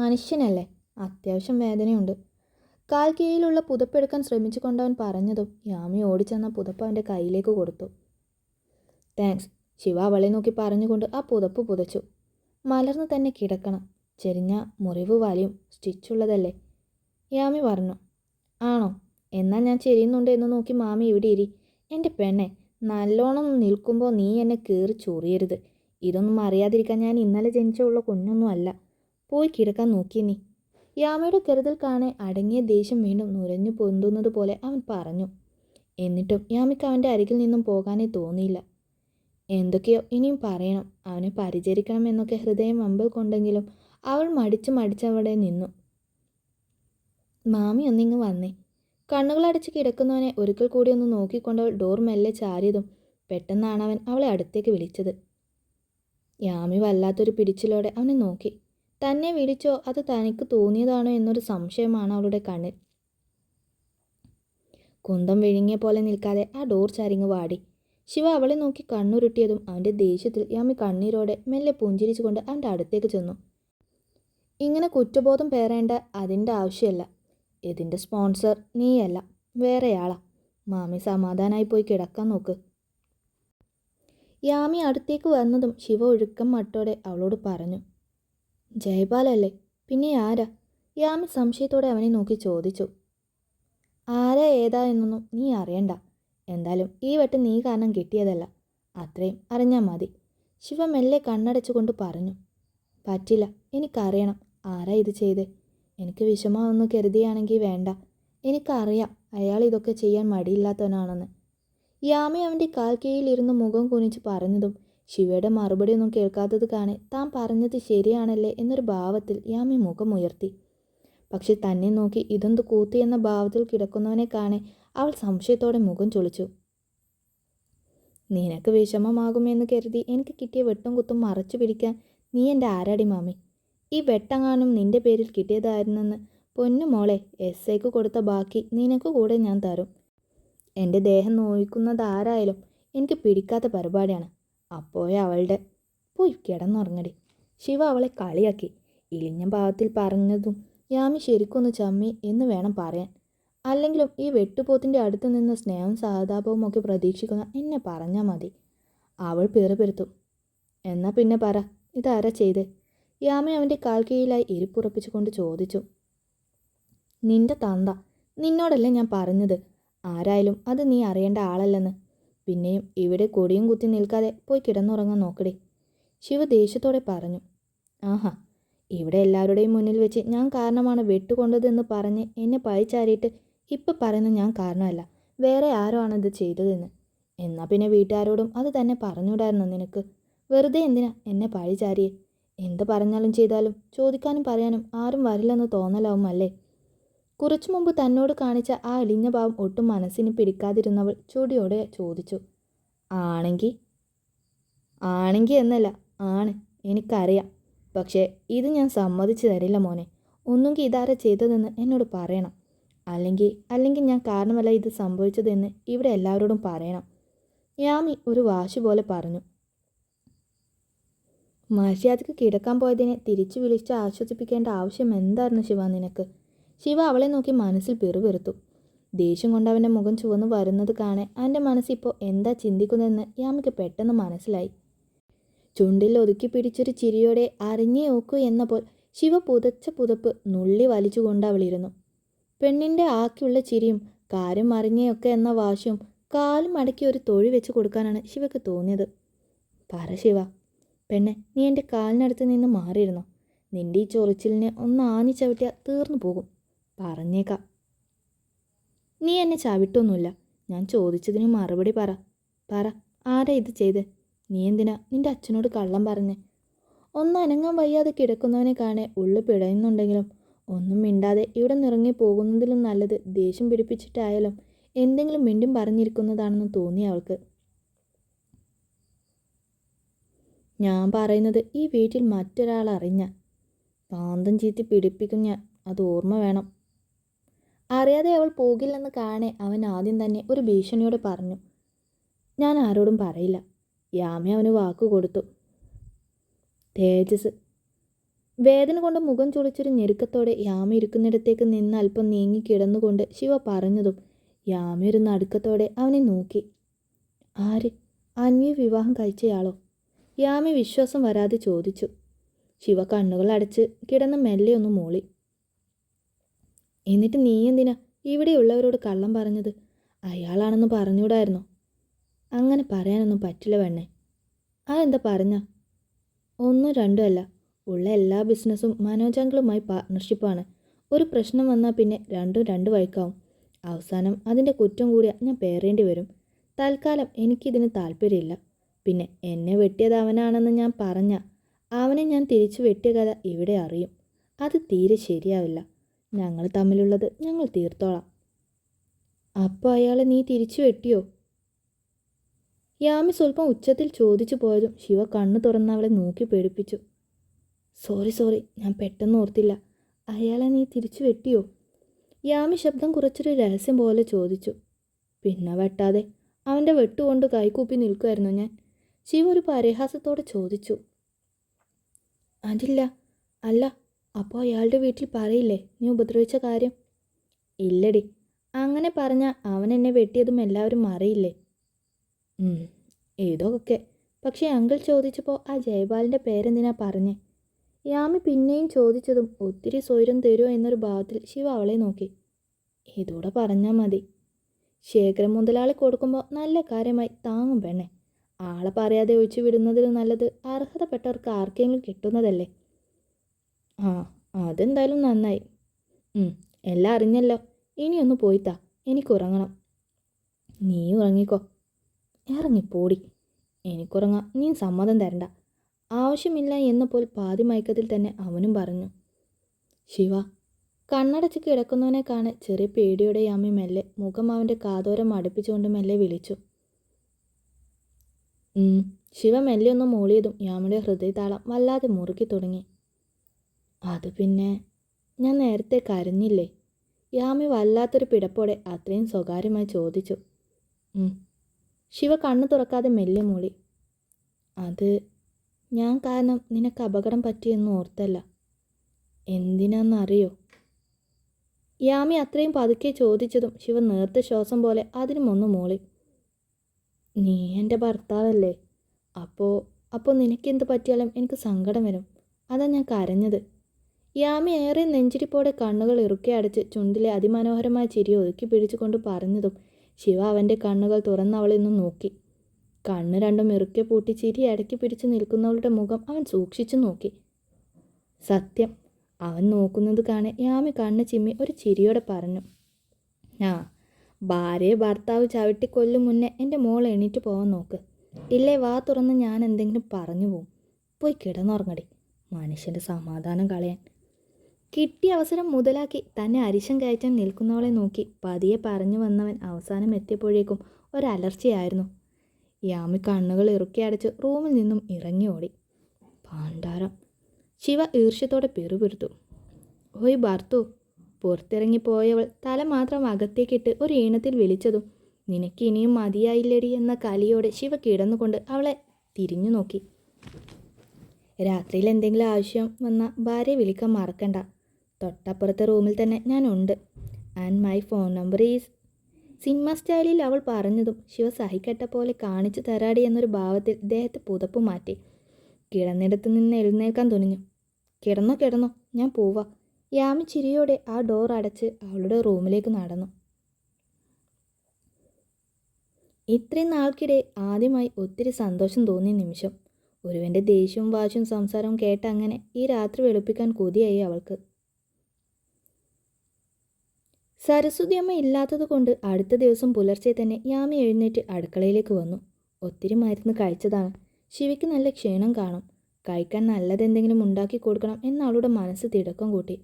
മനുഷ്യനല്ലേ, അത്യാവശ്യം വേദനയുണ്ട്. കാൽ കീഴിലുള്ള പുതപ്പെടുക്കാൻ ശ്രമിച്ചു കൊണ്ടവൻ പറഞ്ഞതും യാമി ഓടിച്ചെന്ന പുതപ്പ് അവൻ്റെ കയ്യിലേക്ക് കൊടുത്തു. താങ്ക്സ്. ശിവ അവളെ നോക്കി പറഞ്ഞുകൊണ്ട് ആ പുതപ്പ് പുതച്ചു. മലർന്നു തന്നെ കിടക്കണം. ചെരിഞ്ഞ മുറിവ് വലിയും സ്റ്റിച്ചുള്ളതല്ലേ, യാമി പറഞ്ഞു. ആണോ? എന്നാൽ ഞാൻ ചെരിയുന്നുണ്ട് എന്ന് നോക്കി മാമി ഇവിടെ ഇരി. എൻ്റെ പെണ്ണെ, നല്ലോണം നിൽക്കുമ്പോൾ നീ എന്നെ കയറി ചൊറിയരുത്. ഇതൊന്നും അറിയാതിരിക്കാൻ ഞാൻ ഇന്നലെ ജനിച്ചുള്ള കുഞ്ഞൊന്നും അല്ല. പോയി കിടക്കാൻ നോക്കി നീ. യാമയുടെ കരുതൽ കാണെ അടങ്ങിയ ദേഷ്യം വീണ്ടും നുരഞ്ഞു പൊന്തുന്നത് പോലെ അവൻ പറഞ്ഞു. എന്നിട്ടും യാമിക്ക് അവൻ്റെ അരികിൽ നിന്നും പോകാനേ തോന്നിയില്ല. എന്തൊക്കെയോ ഇനിയും പറയണം, അവനെ പരിചരിക്കണം എന്നൊക്കെ ഹൃദയം വമ്പൽ കൊണ്ടെങ്കിലും അവൾ മടിച്ചവിടെ നിന്നു. മാമി ഒന്നിങ്ങ് വന്നേ. കണ്ണുകളടച്ച് കിടക്കുന്നവനെ ഒരിക്കൽ കൂടി ഒന്ന് നോക്കിക്കൊണ്ടവൾ ഡോർ മെല്ലെ ചാരിയതും പെട്ടെന്നാണ് അവൻ അവളെ അടുത്തേക്ക് വിളിച്ചത്. യാമി വല്ലാത്തൊരു പിടിച്ചിലോടെ അവനെ നോക്കി. തന്നെ വിളിച്ചോ അത് തനിക്ക് തോന്നിയതാണോ എന്നൊരു സംശയമാണ് അവളുടെ കണ്ണിൽ. കുന്തം വിഴുങ്ങിയ പോലെ നിൽക്കാതെ ആ ഡോർ ചാരിങ്ങ് വാടി. ശിവ അവളെ നോക്കി കണ്ണുരുട്ടിയതും അവൻ്റെ ദേഷ്യത്തിൽ യാമി കണ്ണീരോടെ മെല്ലെ പുഞ്ചിരിച്ചുകൊണ്ട് അവൻ്റെ അടുത്തേക്ക് ചെന്നു. ഇങ്ങനെ കുറ്റബോധം പേറേണ്ട അതിൻ്റെ ആവശ്യമല്ല. ഇതിൻ്റെ സ്പോൺസർ നീയല്ല, വേറെയാളാ. മാമി സമാധാനമായി പോയി കിടക്കാൻ നോക്ക്. യാമി അടുത്തേക്ക് വന്നതും ശിവ ഒഴുക്കം മട്ടോടെ അവളോട് പറഞ്ഞു. ജയപാലല്ലേ? പിന്നെ ആരാ? യാമി സംശയത്തോടെ അവനെ നോക്കി ചോദിച്ചു. ആരാ ഏതാ എന്നൊന്നും നീ അറിയണ്ട. എന്തായാലും ഈ വട്ടം നീ കാരണം കിട്ടിയതല്ല, അത്രയും അറിഞ്ഞാൽ മതി. ശിവ മെല്ലെ കണ്ണടച്ചുകൊണ്ട് പറഞ്ഞു. പറ്റില്ല, എനിക്കറിയണം ആരാ ഇത് ചെയ്ത്. എനിക്ക് വിഷമമൊന്ന് കരുതിയാണെങ്കിൽ വേണ്ട. എനിക്കറിയാം അയാൾ ഇതൊക്കെ ചെയ്യാൻ മടിയില്ലാത്തവനാണെന്ന്. യാമി അവൻ്റെ കാൽ കീഴിലിരുന്ന് മുഖം കുനിച്ച് പറഞ്ഞതും ശിവയുടെ മറുപടി ഒന്നും കേൾക്കാത്തത് കാണെ താൻ പറഞ്ഞത് ശരിയാണല്ലേ എന്നൊരു ഭാവത്തിൽ യാമി മുഖമുയർത്തി. പക്ഷെ തന്നെ നോക്കി ഇതെന്ത് കൂത്തി എന്ന ഭാവത്തിൽ കിടക്കുന്നവനെ കാണെ അവൾ സംശയത്തോടെ മുഖം ചൊളിച്ചു. നിനക്ക് വിഷമമാകുമെന്ന് കരുതി എനിക്ക് കിട്ടിയ വെട്ടും കുത്തും മറച്ചു പിടിക്കാൻ നീ എൻ്റെ ആരാടി മാമി? ഈ വെട്ടങ്ങാനും നിന്റെ പേരിൽ കിട്ടിയതായിരുന്നെന്ന് പൊന്നു മോളെ, എസ്ഐക്ക് കൊടുത്ത ബാക്കി നിനക്ക് കൂടെ ഞാൻ തരും. എൻ്റെ ദേഹം നോയിക്കുന്നതാരായാലും എനിക്ക് പിടിക്കാത്ത പരിപാടിയാണ്. അപ്പോഴേ അവളുടെ പോയി കിടന്നുറങ്ങടി. ശിവ അവളെ കളിയാക്കി. ഇളിഞ്ഞ ഭാവത്തിൽ പറഞ്ഞതും യാമി ശരിക്കൊന്ന് ചമ്മി എന്ന് വേണം പറയാൻ. അല്ലെങ്കിലും ഈ വെട്ടുപോത്തിൻ്റെ അടുത്ത് നിന്ന് സ്നേഹവും സഹതാപവും ഒക്കെ പ്രതീക്ഷിക്കുന്ന എന്നെ പറഞ്ഞാൽ മതി. അവൾ പിറുപിറുത്തു. എന്നാ പിന്നെ പറ, ഇതാരാ ചെയ്ത്? യാമി അവൻ്റെ കാൽ കീഴിലായി ഇരിപ്പുറപ്പിച്ചുകൊണ്ട് ചോദിച്ചു. നിന്റെ തന്ത. നിന്നോടല്ലേ ഞാൻ പറഞ്ഞത് ആരായാലും അത് നീ അറിയേണ്ട ആളല്ലെന്ന്. പിന്നെയും ഇവിടെ കൊടിയും കുത്തി നിൽക്കാതെ പോയി കിടന്നുറങ്ങാൻ നോക്കടി, ശിവ ദേഷ്യത്തോടെ പറഞ്ഞു. ആഹാ, ഇവിടെ എല്ലാവരുടെയും മുന്നിൽ വെച്ച് ഞാൻ കാരണമാണ് വെട്ടുകൊണ്ടതെന്ന് പറഞ്ഞ് എന്നെ പഴിച്ചാരിയിട്ട് ഇപ്പം പറയുന്നത് ഞാൻ കാരണമല്ല, വേറെ ആരോ ആണിത് ചെയ്തതെന്ന്. എന്നാൽ പിന്നെ വീട്ടുകാരോടും അത് തന്നെ പറഞ്ഞുകൂടായിരുന്നു നിനക്ക്? വെറുതെ എന്തിനാ എന്നെ പഴിച്ചാരിയെ? എന്ത് പറഞ്ഞാലും ചെയ്താലും ചോദിക്കാനും പറയാനും ആരും വരില്ലെന്ന് തോന്നലാവും അല്ലേ? കുറച്ചു മുമ്പ് തന്നോട് കാണിച്ച ആ അലിഞ്ഞ ഭാവം ഒട്ടും മനസ്സിന് പിടിക്കാതിരുന്നവൾ ചൂടിയോടെ ചോദിച്ചു. ആണെങ്കിൽ എന്നല്ല, ആണ്, എനിക്കറിയാം. പക്ഷേ ഇത് ഞാൻ സമ്മതിച്ചു തരില്ല മോനെ. ഒന്നുകിൽ ഇതാരാ ചെയ്തതെന്ന് എന്നോട് പറയണം, അല്ലെങ്കിൽ ഞാൻ കാരണമല്ല ഇത് സംഭവിച്ചതെന്ന് ഇവിടെ എല്ലാവരോടും പറയണം, യാമി ഒരു വാശി പോലെ പറഞ്ഞു. മര്യാദയ്ക്ക് കിടക്കാൻ പോയതിനെ തിരിച്ചു വിളിച്ച് ആശ്വസിപ്പിക്കേണ്ട ആവശ്യം എന്തായിരുന്നു ശിവ നിനക്ക്? ശിവ അവളെ നോക്കി മനസ്സിൽ പിറുപിറുത്തു. ദേഷ്യം കൊണ്ട് അവൻ്റെ മുഖം ചുവന്നു വരുന്നത് കാണെ അവൻ്റെ മനസ്സിപ്പോൾ എന്താ ചിന്തിക്കുന്നതെന്ന് യാമിക്ക് പെട്ടെന്ന് മനസ്സിലായി. ചുണ്ടിൽ ഒതുക്കി പിടിച്ചൊരു ചിരിയോടെ അറിഞ്ഞേ നോക്കൂ എന്നപ്പോൾ ശിവ പുതച്ച പുതപ്പ് നുള്ളി വലിച്ചുകൊണ്ട് അവളിരുന്നു. പെണ്ണിൻ്റെ ആക്കിയുള്ള ചിരിയും കാര്യം അറിഞ്ഞേയൊക്കെ എന്ന വാശിയും കാലും മടക്കി ഒരു തൊഴി വെച്ച് കൊടുക്കാനാണ് ശിവക്ക് തോന്നിയത്. പറ ശിവ പെണ്ണെ, നീ എൻ്റെ കാലിനടുത്ത് നിന്ന് മാറിയിരുന്നോ? നിൻ്റെ ഈ ചൊറിച്ചിലിനെ ഒന്ന് ആഞ്ഞു ചവിട്ടിയാൽ തീർന്നു പോകും, പറഞ്ഞേക്കാം. നീ എന്നെ ചവിട്ടൊന്നുമില്ല. ഞാൻ ചോദിച്ചതിന് മറുപടി പറ ആരാ ഇത് ചെയ്ത്? നീ എന്തിനാ നിൻ്റെ അച്ഛനോട് കള്ളം പറഞ്ഞേ? ഒന്ന് അനങ്ങാൻ വയ്യാതെ കിടക്കുന്നവനെ കാണെ ഉള്ളു പിടയുന്നുണ്ടെങ്കിലും ഒന്നും മിണ്ടാതെ ഇവിടെ നിറങ്ങി പോകുന്നതിലും നല്ലത് ദേഷ്യം പിടിപ്പിച്ചിട്ടായാലും എന്തെങ്കിലും മിണ്ടും പറഞ്ഞിരിക്കുന്നതാണെന്ന് തോന്നി അവൾക്ക്. ഞാൻ പറയുന്നത് ഈ വീട്ടിൽ മറ്റൊരാൾ അറിഞ്ഞ കാന്തം ചീത്തി പിടിപ്പിക്കും ഞാൻ, അത് ഓർമ്മ വേണം. അറിയാതെ അവൾ പോകില്ലെന്ന് കാണെ അവൻ ആദ്യം തന്നെ ഒരു ഭീഷണിയോട് പറഞ്ഞു. ഞാൻ ആരോടും പറയില്ല. യാമി അവന് വാക്കു കൊടുത്തു. തേജസ് വേദന കൊണ്ട് മുഖം ചുളിച്ചൊരു ഞെരുക്കത്തോടെ യാമി ഇരിക്കുന്നിടത്തേക്ക് നിന്ന് അല്പം നീങ്ങി കിടന്നുകൊണ്ട് ശിവ പറഞ്ഞതും യാമി ഒരു നടുക്കത്തോടെ അവനെ നോക്കി. ആര്? അന്വയെ വിവാഹം കഴിച്ചയാളോ? യാമി വിശ്വാസം വരാതെ ചോദിച്ചു. ശിവ കണ്ണുകൾ അടച്ച് കിടന്ന് മെല്ലെ ഒന്ന് മൂളി. എന്നിട്ട് നീ എന്തിനാ ഇവിടെയുള്ളവരോട് കള്ളം പറഞ്ഞത്? അയാളാണെന്ന് പറഞ്ഞുകൂടായിരുന്നോ? അങ്ങനെ പറയാനൊന്നും പറ്റില്ല വേണേ. അതെന്താ പറഞ്ഞ? ഒന്നും രണ്ടും അല്ല. ഉള്ള എല്ലാ ബിസിനസ്സും മനോജങ്കിളുമായി പാർട്ട്ണർഷിപ്പാണ്. ഒരു പ്രശ്നം വന്നാൽ പിന്നെ രണ്ടും രണ്ട് വഴിക്കാവും. അവസാനം അതിൻ്റെ കുറ്റം കൂടിയാ ഞാൻ പേറേണ്ടി വരും. തൽക്കാലം എനിക്കിതിന് താല്പര്യമില്ല. പിന്നെ എന്നെ വെട്ടിയത് അവനാണെന്ന് ഞാൻ പറഞ്ഞ അവനെ ഞാൻ തിരിച്ചു വെട്ടിയ കഥ ഇവിടെ അറിയും. അത് തീരെ ശരിയാവില്ല. ഞങ്ങൾ തമ്മിലുള്ളത് ഞങ്ങൾ തീർത്തോളാം. അപ്പോൾ അയാളെ നീ തിരിച്ചു വെട്ടിയോ? യാമി സ്വല്പം ഉച്ചത്തിൽ ചോദിച്ചു പോയതും ശിവ കണ്ണു തുറന്ന് അവളെ നോക്കി പേടിപ്പിച്ചു. സോറി, ഞാൻ പെട്ടെന്ന് ഓർത്തില്ല. അയാളെ നീ തിരിച്ചു വെട്ടിയോ? യാമി ശബ്ദം കുറച്ചൊരു രഹസ്യം പോലെ ചോദിച്ചു. പിന്നെ വെട്ടാതെ. അവൻ്റെ വെട്ടുകൊണ്ട് കൈകൂപ്പി നിൽക്കുമായിരുന്നു ഞാൻ. ശിവ ഒരു പരിഹാസത്തോടെ ചോദിച്ചു. അതില്ല. അല്ല, അപ്പോൾ അയാളുടെ വീട്ടിൽ പറയില്ലേ നീ ഉപദ്രവിച്ച കാര്യം? ഇല്ലടി. അങ്ങനെ പറഞ്ഞാൽ അവൻ എന്നെ വെട്ടിയതും എല്ലാവരും അറിയില്ലേ? ഏതൊക്കെ. പക്ഷേ അങ്കിൾ ചോദിച്ചപ്പോൾ ആ ജയപാലിൻ്റെ പേരെന്തിനാ പറഞ്ഞേ? യാമി പിന്നെയും ചോദിച്ചതും ഒത്തിരി സ്വൈരം തരുമോ എന്നൊരു ഭാവത്തിൽ ശിവ അവളെ നോക്കി. ഇതൂടെ പറഞ്ഞാൽ മതി. ശേഖരം മുതലാളി കൊടുക്കുമ്പോൾ നല്ല കാര്യമായി താങ്ങും പെണ്ണെ. ആളെ പറയാതെ ഒഴിച്ചു വിടുന്നതിലും നല്ലത് അർഹതപ്പെട്ടവർക്ക് ആർക്കെങ്കിലും കിട്ടുന്നതല്ലേ. ആ, അതെന്തായാലും നന്നായി. എല്ലാം അറിഞ്ഞല്ലോ. ഇനിയൊന്ന് പോയിത്താ, എനിക്കുറങ്ങണം. നീ ഉറങ്ങിക്കോ. ഇറങ്ങിപ്പോടി. എനിക്കുറങ്ങാം, നീ സമ്മതം തരണ്ട. ആവശ്യമില്ല എന്നപ്പോൾ പാതി മയക്കത്തിൽ തന്നെ അവനും പറഞ്ഞു. ശിവ കണ്ണടച്ച് കിടക്കുന്നവനെ കാണെ ചെറിയ പേടിയോടെ യാമി മെല്ലെ മുഖം അവൻ്റെ കാതോരം അടുപ്പിച്ചുകൊണ്ട് മെല്ലെ വിളിച്ചു. ശിവ മെല്ലെ ഒന്ന് മൂളിയതും യാമിയുടെ ഹൃദയതാളം വല്ലാതെ മുറുക്കി തുടങ്ങി. അത് പിന്നെ ഞാൻ നേരത്തെ കരഞ്ഞില്ലേ? യാമി വല്ലാത്തൊരു പിടപ്പോടെ അത്രയും സ്വകാര്യമായി ചോദിച്ചു. ശിവ കണ്ണു തുറക്കാതെ മെല്ലെ മൂളി. അത് ഞാൻ കാരണം നിനക്ക് അപകടം പറ്റിയെന്ന് ഓർത്തല്ല. എന്തിനാന്നറിയോ? യാമി അത്രയും പതുക്കെ ചോദിച്ചതും ശിവ നേർത്ത ശ്വാസം പോലെ അതിനുമൊന്ന് മൂളി. നീ എൻ്റെ ഭർത്താവല്ലേ. അപ്പോൾ നിനക്കെന്ത് പറ്റിയാലും എനിക്ക് സങ്കടം വരും. അതാ ഞാൻ കരഞ്ഞത്. യാമി ഏറെ നെഞ്ചിരിപ്പോടെ കണ്ണുകൾ ഇറുക്കെ അടച്ച് ചുണ്ടിലെ അതിമനോഹരമായ ചിരി ഒതുക്കി പിടിച്ചുകൊണ്ട് പറഞ്ഞതും ശിവ അവൻ്റെ കണ്ണുകൾ തുറന്നവളെ ഒന്ന് നോക്കി. കണ്ണ് രണ്ടും ഇറുക്കെ പൂട്ടി ചിരി അടക്കി പിടിച്ച് നിൽക്കുന്നവളുടെ മുഖം അവൻ സൂക്ഷിച്ചു നോക്കി. സത്യം, അവൻ നോക്കുന്നത് കാണെ യാമി കണ്ണ് ചിമ്മി ഒരു ചിരിയോടെ പറഞ്ഞു. ഭാര്യയെ ഭർത്താവ് ചവിട്ടിക്കൊല്ലും മുന്നേ എൻ്റെ മോൾ എണീറ്റ് പോകാൻ നോക്ക്. ഇല്ലേ വാ തുറന്ന് ഞാൻ എന്തെങ്കിലും പറഞ്ഞു പോവും. പോയി കിടന്നുറങ്ങടി, മനുഷ്യൻ്റെ സമാധാനം കളയാൻ. കിട്ടിയ അവസരം മുതലാക്കി തന്നെ അരിശം കയറ്റാൻ നിൽക്കുന്നവളെ നോക്കി പതിയെ പറഞ്ഞു വന്നവൻ അവസാനം എത്തിയപ്പോഴേക്കും ഒരലർച്ചയായിരുന്നു. യാമി കണ്ണുകൾ ഇറുക്കി അടച്ച് റൂമിൽ നിന്നും ഇറങ്ങി ഓടി. പാണ്ടാരം. ശിവ ഈർഷ്യത്തോടെ പിറുപിറുത്തു. ഓയ് ഭർത്തു. പുറത്തിറങ്ങിപ്പോയവൾ തല മാത്രം അകത്തേക്കിട്ട് ഒരു ഈണത്തിൽ വിളിച്ചതും നിനക്ക് ഇനിയും മതിയായില്ലേടി എന്ന കലിയോടെ ശിവ കിടന്നുകൊണ്ട് അവളെ തിരിഞ്ഞു നോക്കി. രാത്രിയിൽ എന്തെങ്കിലും ആവശ്യം വന്നാൽ ഭാര്യയെ വിളിക്കാൻ മറക്കണ്ട. തൊട്ടപ്പുറത്തെ റൂമിൽ തന്നെ ഞാൻ ഉണ്ട്. And my phone number is. Cinema സ്റ്റൈലിൽ അവൾ പറഞ്ഞതും ശിവ സഹിക്കട്ട പോലെ കാണിച്ചു തരാടി എന്നൊരു ഭാവത്തിൽ ദേഹത്ത് പുതപ്പ് മാറ്റി കിടന്നിടത്ത് നിന്ന് എഴുന്നേൽക്കാൻ തുനിഞ്ഞു. കിടന്നോ, ഞാൻ പോവാ. യാമി ചിരിയോടെ ആ ഡോർ അടച്ച് അവളുടെ റൂമിലേക്ക് നടന്നു. ഇത്രയും നാൾക്കിടെ ആദ്യമായി ഒത്തിരി സന്തോഷം തോന്നിയ നിമിഷം. ഒരുവൻ്റെ ദേഷ്യവും വാശിയും സംസാരവും കേട്ട അങ്ങനെ ഈ രാത്രി വെളുപ്പിക്കാൻ കൊതിയായി അവൾക്ക്. സരസ്വതി അമ്മ ഇല്ലാത്തത് കൊണ്ട് അടുത്ത ദിവസം പുലർച്ചെ തന്നെ യാമി എഴുന്നേറ്റ് അടുക്കളയിലേക്ക് വന്നു. ഒത്തിരി മരുന്ന് കഴിച്ചതാണ്. ശിവയ്ക്ക് നല്ല ക്ഷീണം കാണും. കഴിക്കാൻ നല്ലതെന്തെങ്കിലും ഉണ്ടാക്കി കൊടുക്കണം എന്ന് അവളുടെ മനസ്സ് തിടക്കം കൂട്ടി.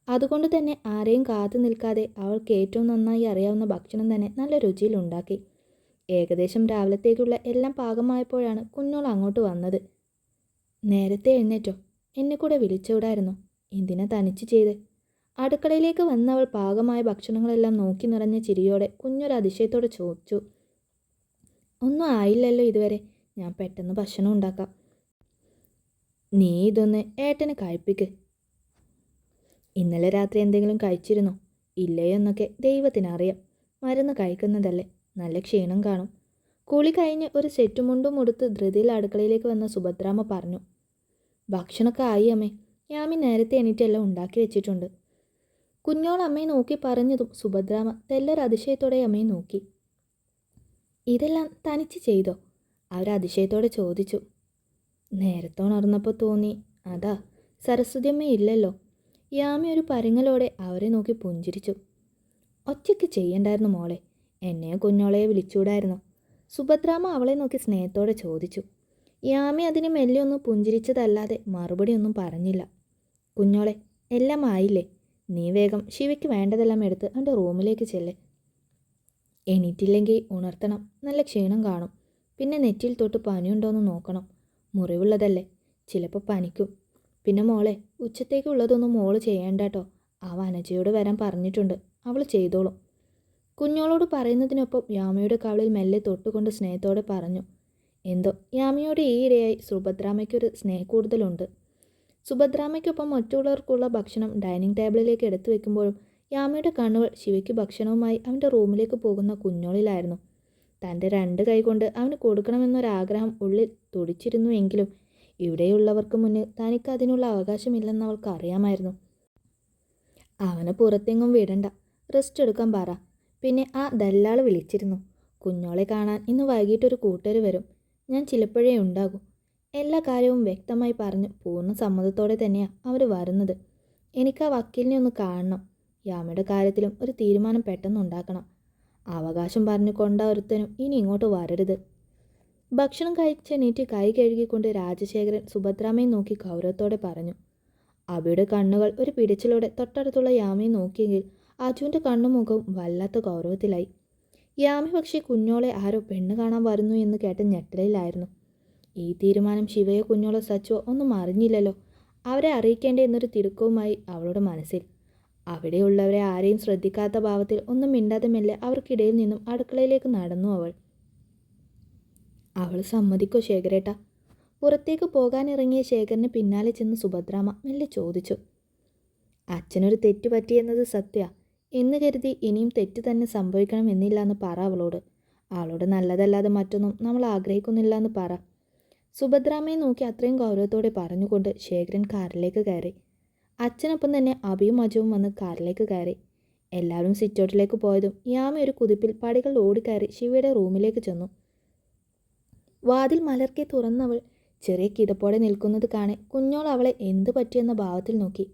അതുകൊണ്ട് തന്നെ ആരെയും കാത്തു നിൽക്കാതെ അവൾക്ക് ഏറ്റവും നന്നായി അറിയാവുന്ന ഭക്ഷണം തന്നെ നല്ല രുചിയിൽ ഉണ്ടാക്കി. ഏകദേശം രാവിലത്തേക്കുള്ള എല്ലാം പാകമായപ്പോഴാണ് കുഞ്ഞോൾ അങ്ങോട്ട് വന്നത്. നേരത്തെ എഴുന്നേറ്റോ? എന്നെ കൂടെ വിളിച്ചുവിടായിരുന്നു. എന്തിനാ തനിച്ച് ചെയ്ത്? അടുക്കളയിലേക്ക് വന്നവൾ പാകമായ ഭക്ഷണങ്ങളെല്ലാം നോക്കി നിറഞ്ഞ ചിരിയോടെ കുഞ്ഞൊരു അതിശയത്തോടെ ചോദിച്ചു. ഒന്നും ആയില്ലല്ലോ ഇതുവരെ. ഞാൻ പെട്ടെന്ന് ഭക്ഷണം ഉണ്ടാക്കാം. നീ ഇതൊന്ന് ഏട്ടനെ കഴിപ്പിക്ക്. ഇന്നലെ രാത്രി എന്തെങ്കിലും കഴിച്ചിരുന്നോ? ഇല്ലയോ എന്നൊക്കെ ദൈവത്തിനറിയാം. മരുന്ന് കഴിക്കുന്നതല്ലേ. നല്ല ക്ഷീണം കാണും. കുളി കഴിഞ്ഞ് ഒരു സെറ്റുമുണ്ടും ഉടുത്ത് ധൃതിയിൽ അടുക്കളയിലേക്ക് വന്ന സുഭദ്രാമ്മ പറഞ്ഞു. ഭക്ഷണമൊക്കെ ആയി അമ്മേ. യാമി നേരത്തെ എണീറ്റെല്ലാം ഉണ്ടാക്കി വെച്ചിട്ടുണ്ട്. കുഞ്ഞോൾ അമ്മയെ നോക്കി പറഞ്ഞതും സുഭദ്രാമ്മ തെല്ലൊരതിശയത്തോടെ അമ്മയെ നോക്കി. ഇതെല്ലാം തനിച്ച് ചെയ്തോ? അവരതിശയത്തോടെ ചോദിച്ചു. നേരത്തെ ഉണർന്നപ്പോൾ തോന്നി. അതാ, സരസ്വതിയമ്മ ഇല്ലല്ലോ. യാമി ഒരു പരുങ്ങലോടെ അവരെ നോക്കി പുഞ്ചിരിച്ചു. ഒറ്റയ്ക്ക് ചെയ്യണ്ടായിരുന്നു മോളെ. എന്നെയോ കുഞ്ഞോളെയോ വിളിച്ചൂടായിരുന്നു. സുഭദ്രാമ്മ അവളെ നോക്കി സ്നേഹത്തോടെ ചോദിച്ചു. യാമി അതിന് മെല്ലെ ഒന്ന് പുഞ്ചിരിച്ചതല്ലാതെ മറുപടി ഒന്നും പറഞ്ഞില്ല. കുഞ്ഞോളെ, എല്ലാം ആയില്ലേ? നീ വേഗം ശിവയ്ക്ക് വേണ്ടതെല്ലാം എടുത്ത് അവൻ്റെ റൂമിലേക്ക് ചെല്ല്. എണീറ്റില്ലെങ്കിൽ ഉണർത്തണം. നല്ല ക്ഷീണം കാണും. പിന്നെ നെറ്റിയിൽ തൊട്ട് പനിയുണ്ടോയെന്ന് നോക്കണം. മുറിവുള്ളതല്ലേ, ചിലപ്പോൾ പനിക്കും. പിന്നെ മോളെ, ഉച്ചത്തേക്കുള്ളതൊന്നും മോള് ചെയ്യേണ്ട കേട്ടോ. ആ വനജയോട് വരാൻ പറഞ്ഞിട്ടുണ്ട്. അവൾ ചെയ്തോളും. കുഞ്ഞോളോട് പറയുന്നതിനൊപ്പം യാമിയുടെ കവളിൽ മെല്ലെ തൊട്ടുകൊണ്ട് സ്നേഹത്തോടെ പറഞ്ഞു. എന്തോ യാമിയോട് ഈയിടെയായി സുഭദ്രാമ്മയ്ക്കൊരു സ്നേഹക്കൂടുതലുണ്ട്. സുഭദ്രാമ്മയ്ക്കൊപ്പം മറ്റുള്ളവർക്കുള്ള ഭക്ഷണം ഡൈനിങ് ടേബിളിലേക്ക് എടുത്തു വെക്കുമ്പോഴും യാമിയുടെ കണ്ണുകൾ ശിവയ്ക്ക് ഭക്ഷണവുമായി അവൻ്റെ റൂമിലേക്ക് പോകുന്ന കുഞ്ഞോളിലായിരുന്നു. തൻ്റെ 2 കൈ കൊണ്ട് അവന് കൊടുക്കണമെന്നൊരാഗ്രഹം ഉള്ളിൽ തുടിച്ചിരുന്നുവെങ്കിലും ഇവിടെയുള്ളവർക്ക് മുന്നിൽ തനിക്ക് അതിനുള്ള അവകാശമില്ലെന്ന് അവൾക്ക് അറിയാമായിരുന്നു. അവനെ പുറത്തെങ്ങും വിടണ്ട. റെസ്റ്റ് എടുക്കാൻ പറ. പിന്നെ ആ ദല്ലാൾ വിളിച്ചിരുന്നു. കുഞ്ഞോളെ കാണാൻ ഇന്ന് വൈകിട്ടൊരു കൂട്ടർ വരും. ഞാൻ ചിലപ്പോഴേ ഉണ്ടാകൂ. എല്ലാ കാര്യവും വ്യക്തമായി പറഞ്ഞ് പൂർണ്ണ സമ്മതത്തോടെ തന്നെയാണ് അവർ വരുന്നത്. എനിക്ക് ആ വക്കീലിനെ ഒന്ന് കാണണം. യാമയുടെ കാര്യത്തിലും ഒരു തീരുമാനം പെട്ടെന്ന് ഉണ്ടാക്കണം. അവകാശം പറഞ്ഞു കൊണ്ട ഒരുത്തനും ഇനി ഇങ്ങോട്ട് വരരുത്. ഭക്ഷണം കഴിച്ചെണീറ്റ് കൈ കഴുകിക്കൊണ്ട് രാജശേഖരൻ സുഭദ്രാമ്മയെ നോക്കി ഗൗരവത്തോടെ പറഞ്ഞു. അബിയുടെ കണ്ണുകൾ ഒരു പിടിച്ചിലോടെ തൊട്ടടുത്തുള്ള യാമയെ നോക്കിയെങ്കിൽ അജുവിൻ്റെ കണ്ണുമുഖവും വല്ലാത്ത ഗൗരവത്തിലായി. യാമി പക്ഷേ കുഞ്ഞോളെ ആരോ പെണ്ണ് കാണാൻ വരുന്നു എന്ന് കേട്ട ഞെട്ടലിലായിരുന്നു. ഈ തീരുമാനം ശിവയോ കുഞ്ഞോളോ സച്ചോ ഒന്നും അറിഞ്ഞില്ലല്ലോ. അവരെ അറിയിക്കേണ്ടേ എന്നൊരു തിടുക്കവുമായി അവളുടെ മനസ്സിൽ. അവിടെയുള്ളവരെ ആരെയും ശ്രദ്ധിക്കാത്ത ഭാവത്തിൽ ഒന്നും മിണ്ടാതെ മെല്ലെ അവർക്കിടയിൽ നിന്നും അടുക്കളയിലേക്ക് നടന്നു അവൾ സമ്മതിക്കോ ശേഖരേട്ട? പുറത്തേക്ക് പോകാനിറങ്ങിയ ശേഖരന് പിന്നാലെ ചെന്ന് സുഭദ്രാമ്മ മെല്ലെ ചോദിച്ചു. അച്ഛനൊരു തെറ്റ് പറ്റിയെന്നത് സത്യ എന്ന് കരുതി ഇനിയും തെറ്റ് തന്നെ സംഭവിക്കണമെന്നില്ല എന്ന് പറ അവളോട്. അവളോട് നല്ലതല്ലാതെ മറ്റൊന്നും നമ്മൾ ആഗ്രഹിക്കുന്നില്ല എന്ന് പറ. സുഭദ്രാമ്മയെ നോക്കി അത്രയും ഗൗരവത്തോടെ പറഞ്ഞുകൊണ്ട് ശേഖരൻ കാറിലേക്ക് കയറി. അച്ഛനൊപ്പം തന്നെ അബിയും അജുവും വന്ന് കാറിലേക്ക് കയറി. എല്ലാവരും സിറ്റൗട്ടിലേക്ക് പോയതും യാമി ഒരു കുതിപ്പിൽ പടികൾ ഓടിക്കയറി ശിവയുടെ റൂമിലേക്ക് ചെന്നു. വാതിൽ മലർക്കെ തുറന്നവൾ ചെറിയ കിതപ്പോടെ നിൽക്കുന്നത് കാണെ കുഞ്ഞോൾ അവളെ എന്ത് പറ്റിയെന്ന ഭാവത്തിൽ നോക്കി.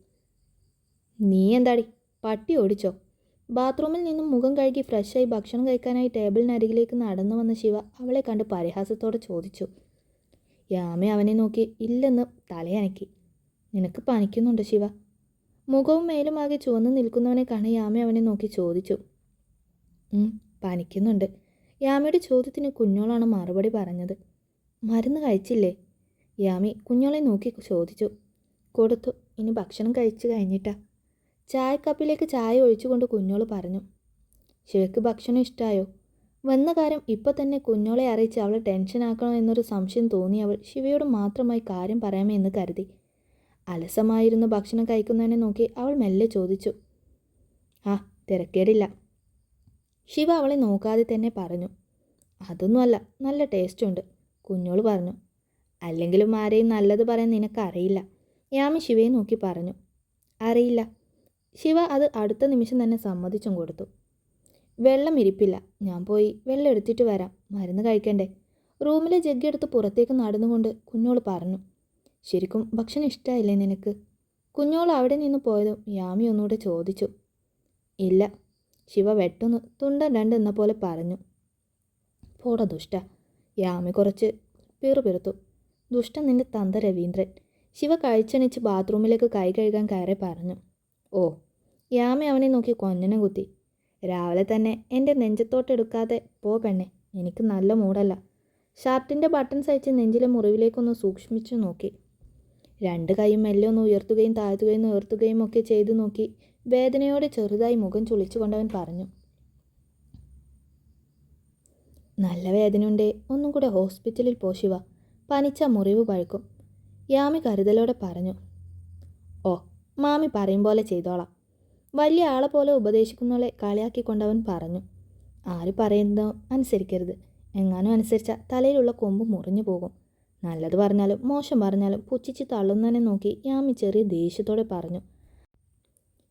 നീ എന്താടി, പട്ടി ഓടിച്ചോ? ബാത്റൂമിൽ നിന്നും മുഖം കഴുകി ഫ്രഷായി ഭക്ഷണം കഴിക്കാനായി ടേബിളിനരികിലേക്ക് നടന്നു വന്ന ശിവ അവളെ കണ്ട് പരിഹാസത്തോടെ ചോദിച്ചു. യാമി അവനെ നോക്കി ഇല്ലെന്ന് തലയനക്കി. നിനക്ക് പനിക്കുന്നുണ്ടോ ശിവ? മുഖവും മേലുമാകെ ചുവന്ന് നിൽക്കുന്നവനെ കാണി യാമി അവനെ നോക്കി ചോദിച്ചു. പനിക്കുന്നുണ്ട്. യാമിയുടെ ചോദ്യത്തിന് കുഞ്ഞോളാണ് മറുപടി പറഞ്ഞത്. മരുന്ന് കഴിച്ചില്ലേ? യാമി കുഞ്ഞോളെ നോക്കി ചോദിച്ചു. കൊടുത്തു. ഇനി ഭക്ഷണം കഴിച്ചു കഴിഞ്ഞിട്ടാ. ചായക്കപ്പിലേക്ക് ചായ ഒഴിച്ചുകൊണ്ട് കുഞ്ഞോൾ പറഞ്ഞു. ശിവയ്ക്ക് ഭക്ഷണം ഇഷ്ടമായോ? വന്ന കാര്യം ഇപ്പോൾ തന്നെ കുഞ്ഞോളെ അറിയിച്ച് അവളെ ടെൻഷനാക്കണോ എന്നൊരു സംശയം തോന്നി അവൾ ശിവയോട് മാത്രമായി കാര്യം പറയാമേ എന്ന് കരുതി. അലസമായിരുന്നു ഭക്ഷണം കഴിക്കുന്നതിനെ നോക്കി അവൾ മെല്ലെ ചോദിച്ചു. ആ, തിരക്കേടില്ല. ശിവ അവളെ നോക്കാതെ തന്നെ പറഞ്ഞു. അതൊന്നുമല്ല, നല്ല ടേസ്റ്റ് ഉണ്ട്, കുഞ്ഞോൾ പറഞ്ഞു. അല്ലെങ്കിലും ആരെയും നല്ലത് പറയാൻ നിനക്കറിയില്ല, യാമി ശിവയെ നോക്കി പറഞ്ഞു. അറിയില്ല. ശിവ അത് അടുത്ത നിമിഷം തന്നെ സമ്മതിച്ചും കൊടുത്തു. വെള്ളം ഇരിപ്പില്ല, ഞാൻ പോയി വെള്ളം എടുത്തിട്ട് വരാം. മരുന്ന് കഴിക്കണ്ടേ? റൂമിലെ ജഗ്ഗെടുത്ത് പുറത്തേക്ക് നടന്നുകൊണ്ട് കുഞ്ഞോൾ പറഞ്ഞു. ശരിക്കും ഭക്ഷണം ഇഷ്ടമായില്ലേ നിനക്ക്? കുഞ്ഞോൾ അവിടെ നിന്ന് പോയതും യാമി ഒന്നുകൂടെ ചോദിച്ചു. ഇല്ല. ശിവ വെട്ടൊന്ന് തുണ്ടൻ രണ്ടെന്ന പോലെ പറഞ്ഞു. പോടാ ദുഷ്ട. യാമി കുറച്ച് പിറുപിറുത്തു. ദുഷ്ടൻ നിന്റെ തന്ത രവീന്ദ്രൻ. ശിവ കഴിച്ചണിച്ച് ബാത്റൂമിലേക്ക് കൈ കഴുകാൻ കയറി പറഞ്ഞു. ഓ. യാമി അവനെ നോക്കി കൊഞ്ഞനം കുത്തി. രാവിലെ തന്നെ എൻ്റെ നെഞ്ചത്തോട്ടെടുക്കാതെ പോ പെണ്ണെ, എനിക്ക് നല്ല മൂടല്ല. ഷർട്ടിൻ്റെ ബട്ടൺസ് അയച്ച് നെഞ്ചിലെ മുറിവിലേക്കൊന്ന് സൂക്ഷ്മിച്ചു നോക്കി. രണ്ട് കൈയും മെല്ലെ ഒന്ന് ഉയർത്തുകയും താഴ്ത്തുകയും ഉയർത്തുകയും ഒക്കെ ചെയ്തു നോക്കി വേദനയോടെ ചെറുതായി മുഖം ചുളിച്ചുകൊണ്ടവൻ പറഞ്ഞു, നല്ല വേദനയുണ്ടേ, ഒന്നും കൂടെ ഹോസ്പിറ്റലിൽ പോ ശിവ, പനിച്ച മുറിവ് പഴുക്കും. യാമി കരുതലോടെ പറഞ്ഞു. ഓ, മാമി പറയും പോലെ ചെയ്തോളാം. വലിയ ആളെ പോലെ ഉപദേശിക്കുന്നവളെ കളിയാക്കിക്കൊണ്ടവൻ പറഞ്ഞു. ആര് പറയുന്നതോ അനുസരിക്കരുത്. എങ്ങാനും അനുസരിച്ച തലയിലുള്ള കൊമ്പ് മുറിഞ്ഞു പോകും. നല്ലത് പറഞ്ഞാലും മോശം പറഞ്ഞാലും പുച്ഛിച്ച് തള്ളുന്നതിനെ നോക്കി യാമി ചെറിയ ദേഷ്യത്തോടെ പറഞ്ഞു.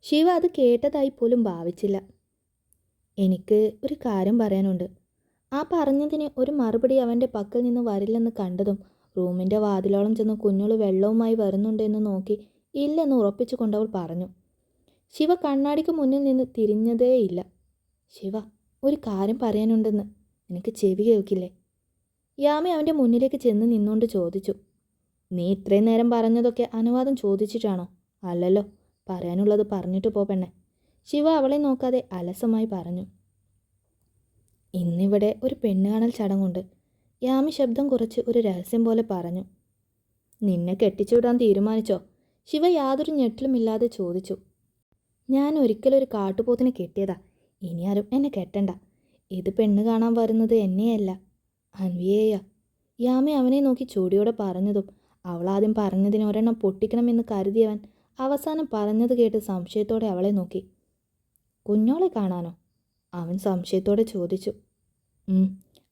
ശിവ അത് കേട്ടതായി പോലും ഭാവിച്ചില്ല. എനിക്ക് ഒരു കാര്യം പറയാനുണ്ട്. ആ പറഞ്ഞതിന് ഒരു മറുപടി അവൻ്റെ പക്കൽ നിന്ന് വരില്ലെന്ന് കണ്ടതും റൂമിൻ്റെ വാതിലോളം ചെന്ന് കുഞ്ഞോള് വെള്ളവുമായി വരുന്നുണ്ടെന്ന് നോക്കി ഇല്ലെന്ന് ഉറപ്പിച്ചു കൊണ്ടവൾ പറഞ്ഞു. ശിവ കണ്ണാടിക്ക് മുന്നിൽ നിന്ന് തിരിഞ്ഞതേയില്ല. ശിവ, ഒരു കാര്യം പറയാനുണ്ടെന്ന്, എനിക്ക് ചെവി കേൾക്കില്ലേ? യാമി അവൻ്റെ മുന്നിലേക്ക് ചെന്ന് നിന്നുകൊണ്ട് ചോദിച്ചു. നീ ഇത്രയും നേരം പറഞ്ഞതൊക്കെ അനുവാദം ചോദിച്ചിട്ടാണോ? അല്ലല്ലോ, പറയാനുള്ളത് പറഞ്ഞിട്ട് പോ പെണ്ണെ. ശിവ അവളെ നോക്കാതെ അലസമായി പറഞ്ഞു. ഇന്നിവിടെ ഒരു പെണ്ണ് കാണൽ ചടങ്ങുണ്ട്. യാമി ശബ്ദം കുറച്ച് ഒരു രഹസ്യം പോലെ പറഞ്ഞു. നിന്നെ കെട്ടിച്ചുവിടാൻ തീരുമാനിച്ചോ? ശിവ യാതൊരു ഞെട്ടലുമില്ലാതെ ചോദിച്ചു. ഞാൻ ഒരിക്കലൊരു കാട്ടുപോത്തിനെ കെട്ടിയതാ. ഇനി ആരും എന്നെ കെട്ടണ്ട. ഇത് പെണ്ണ് കാണാൻ വരുന്നത് എന്നെയല്ല, അൻവിയെയാ. യാമി അവനെ നോക്കി ചൂടിയോടെ പറഞ്ഞതും അവളാദ്യം പറഞ്ഞതിന് ഒരെണ്ണം പൊട്ടിക്കണമെന്ന് കരുതിയവൻ അവസാനം പറഞ്ഞത് കേട്ട് സംശയത്തോടെ അവളെ നോക്കി. കുഞ്ഞോളെ കാണാനോ? അവൻ സംശയത്തോടെ ചോദിച്ചു.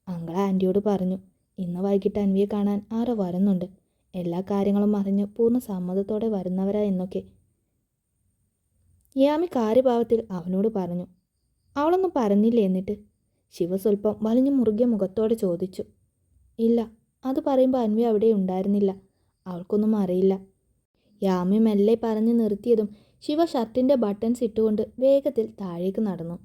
അങ്കിൾ ആൻറ്റിയോട് പറഞ്ഞു, ഇന്ന് വൈകിട്ട് അൻവിയെ കാണാൻ ആരോ വരുന്നുണ്ട്. എല്ലാ കാര്യങ്ങളും അറിഞ്ഞ് പൂർണ്ണ സമ്മതത്തോടെ വരുന്നവരാ എന്നൊക്കെ. യാമി കാര്യഭാവത്തിൽ അവനോട് പറഞ്ഞു. അവളൊന്നും പറഞ്ഞില്ലേ എന്നിട്ട്? ശിവ സ്വല്പം വലിഞ്ഞു മുറുകിയ മുഖത്തോടെ ചോദിച്ചു. ഇല്ല, അത് പറയുമ്പോൾ അൻവി അവിടെ ഉണ്ടായിരുന്നില്ല. അവൾക്കൊന്നും അറിയില്ല. യാമി മെല്ലെ പറഞ്ഞു നിർത്തിയതും ശിവ ഷർട്ടിൻ്റെ ബട്ടൺസ് ഇട്ടുകൊണ്ട് വേഗത്തിൽ താഴേക്ക് നടന്നു.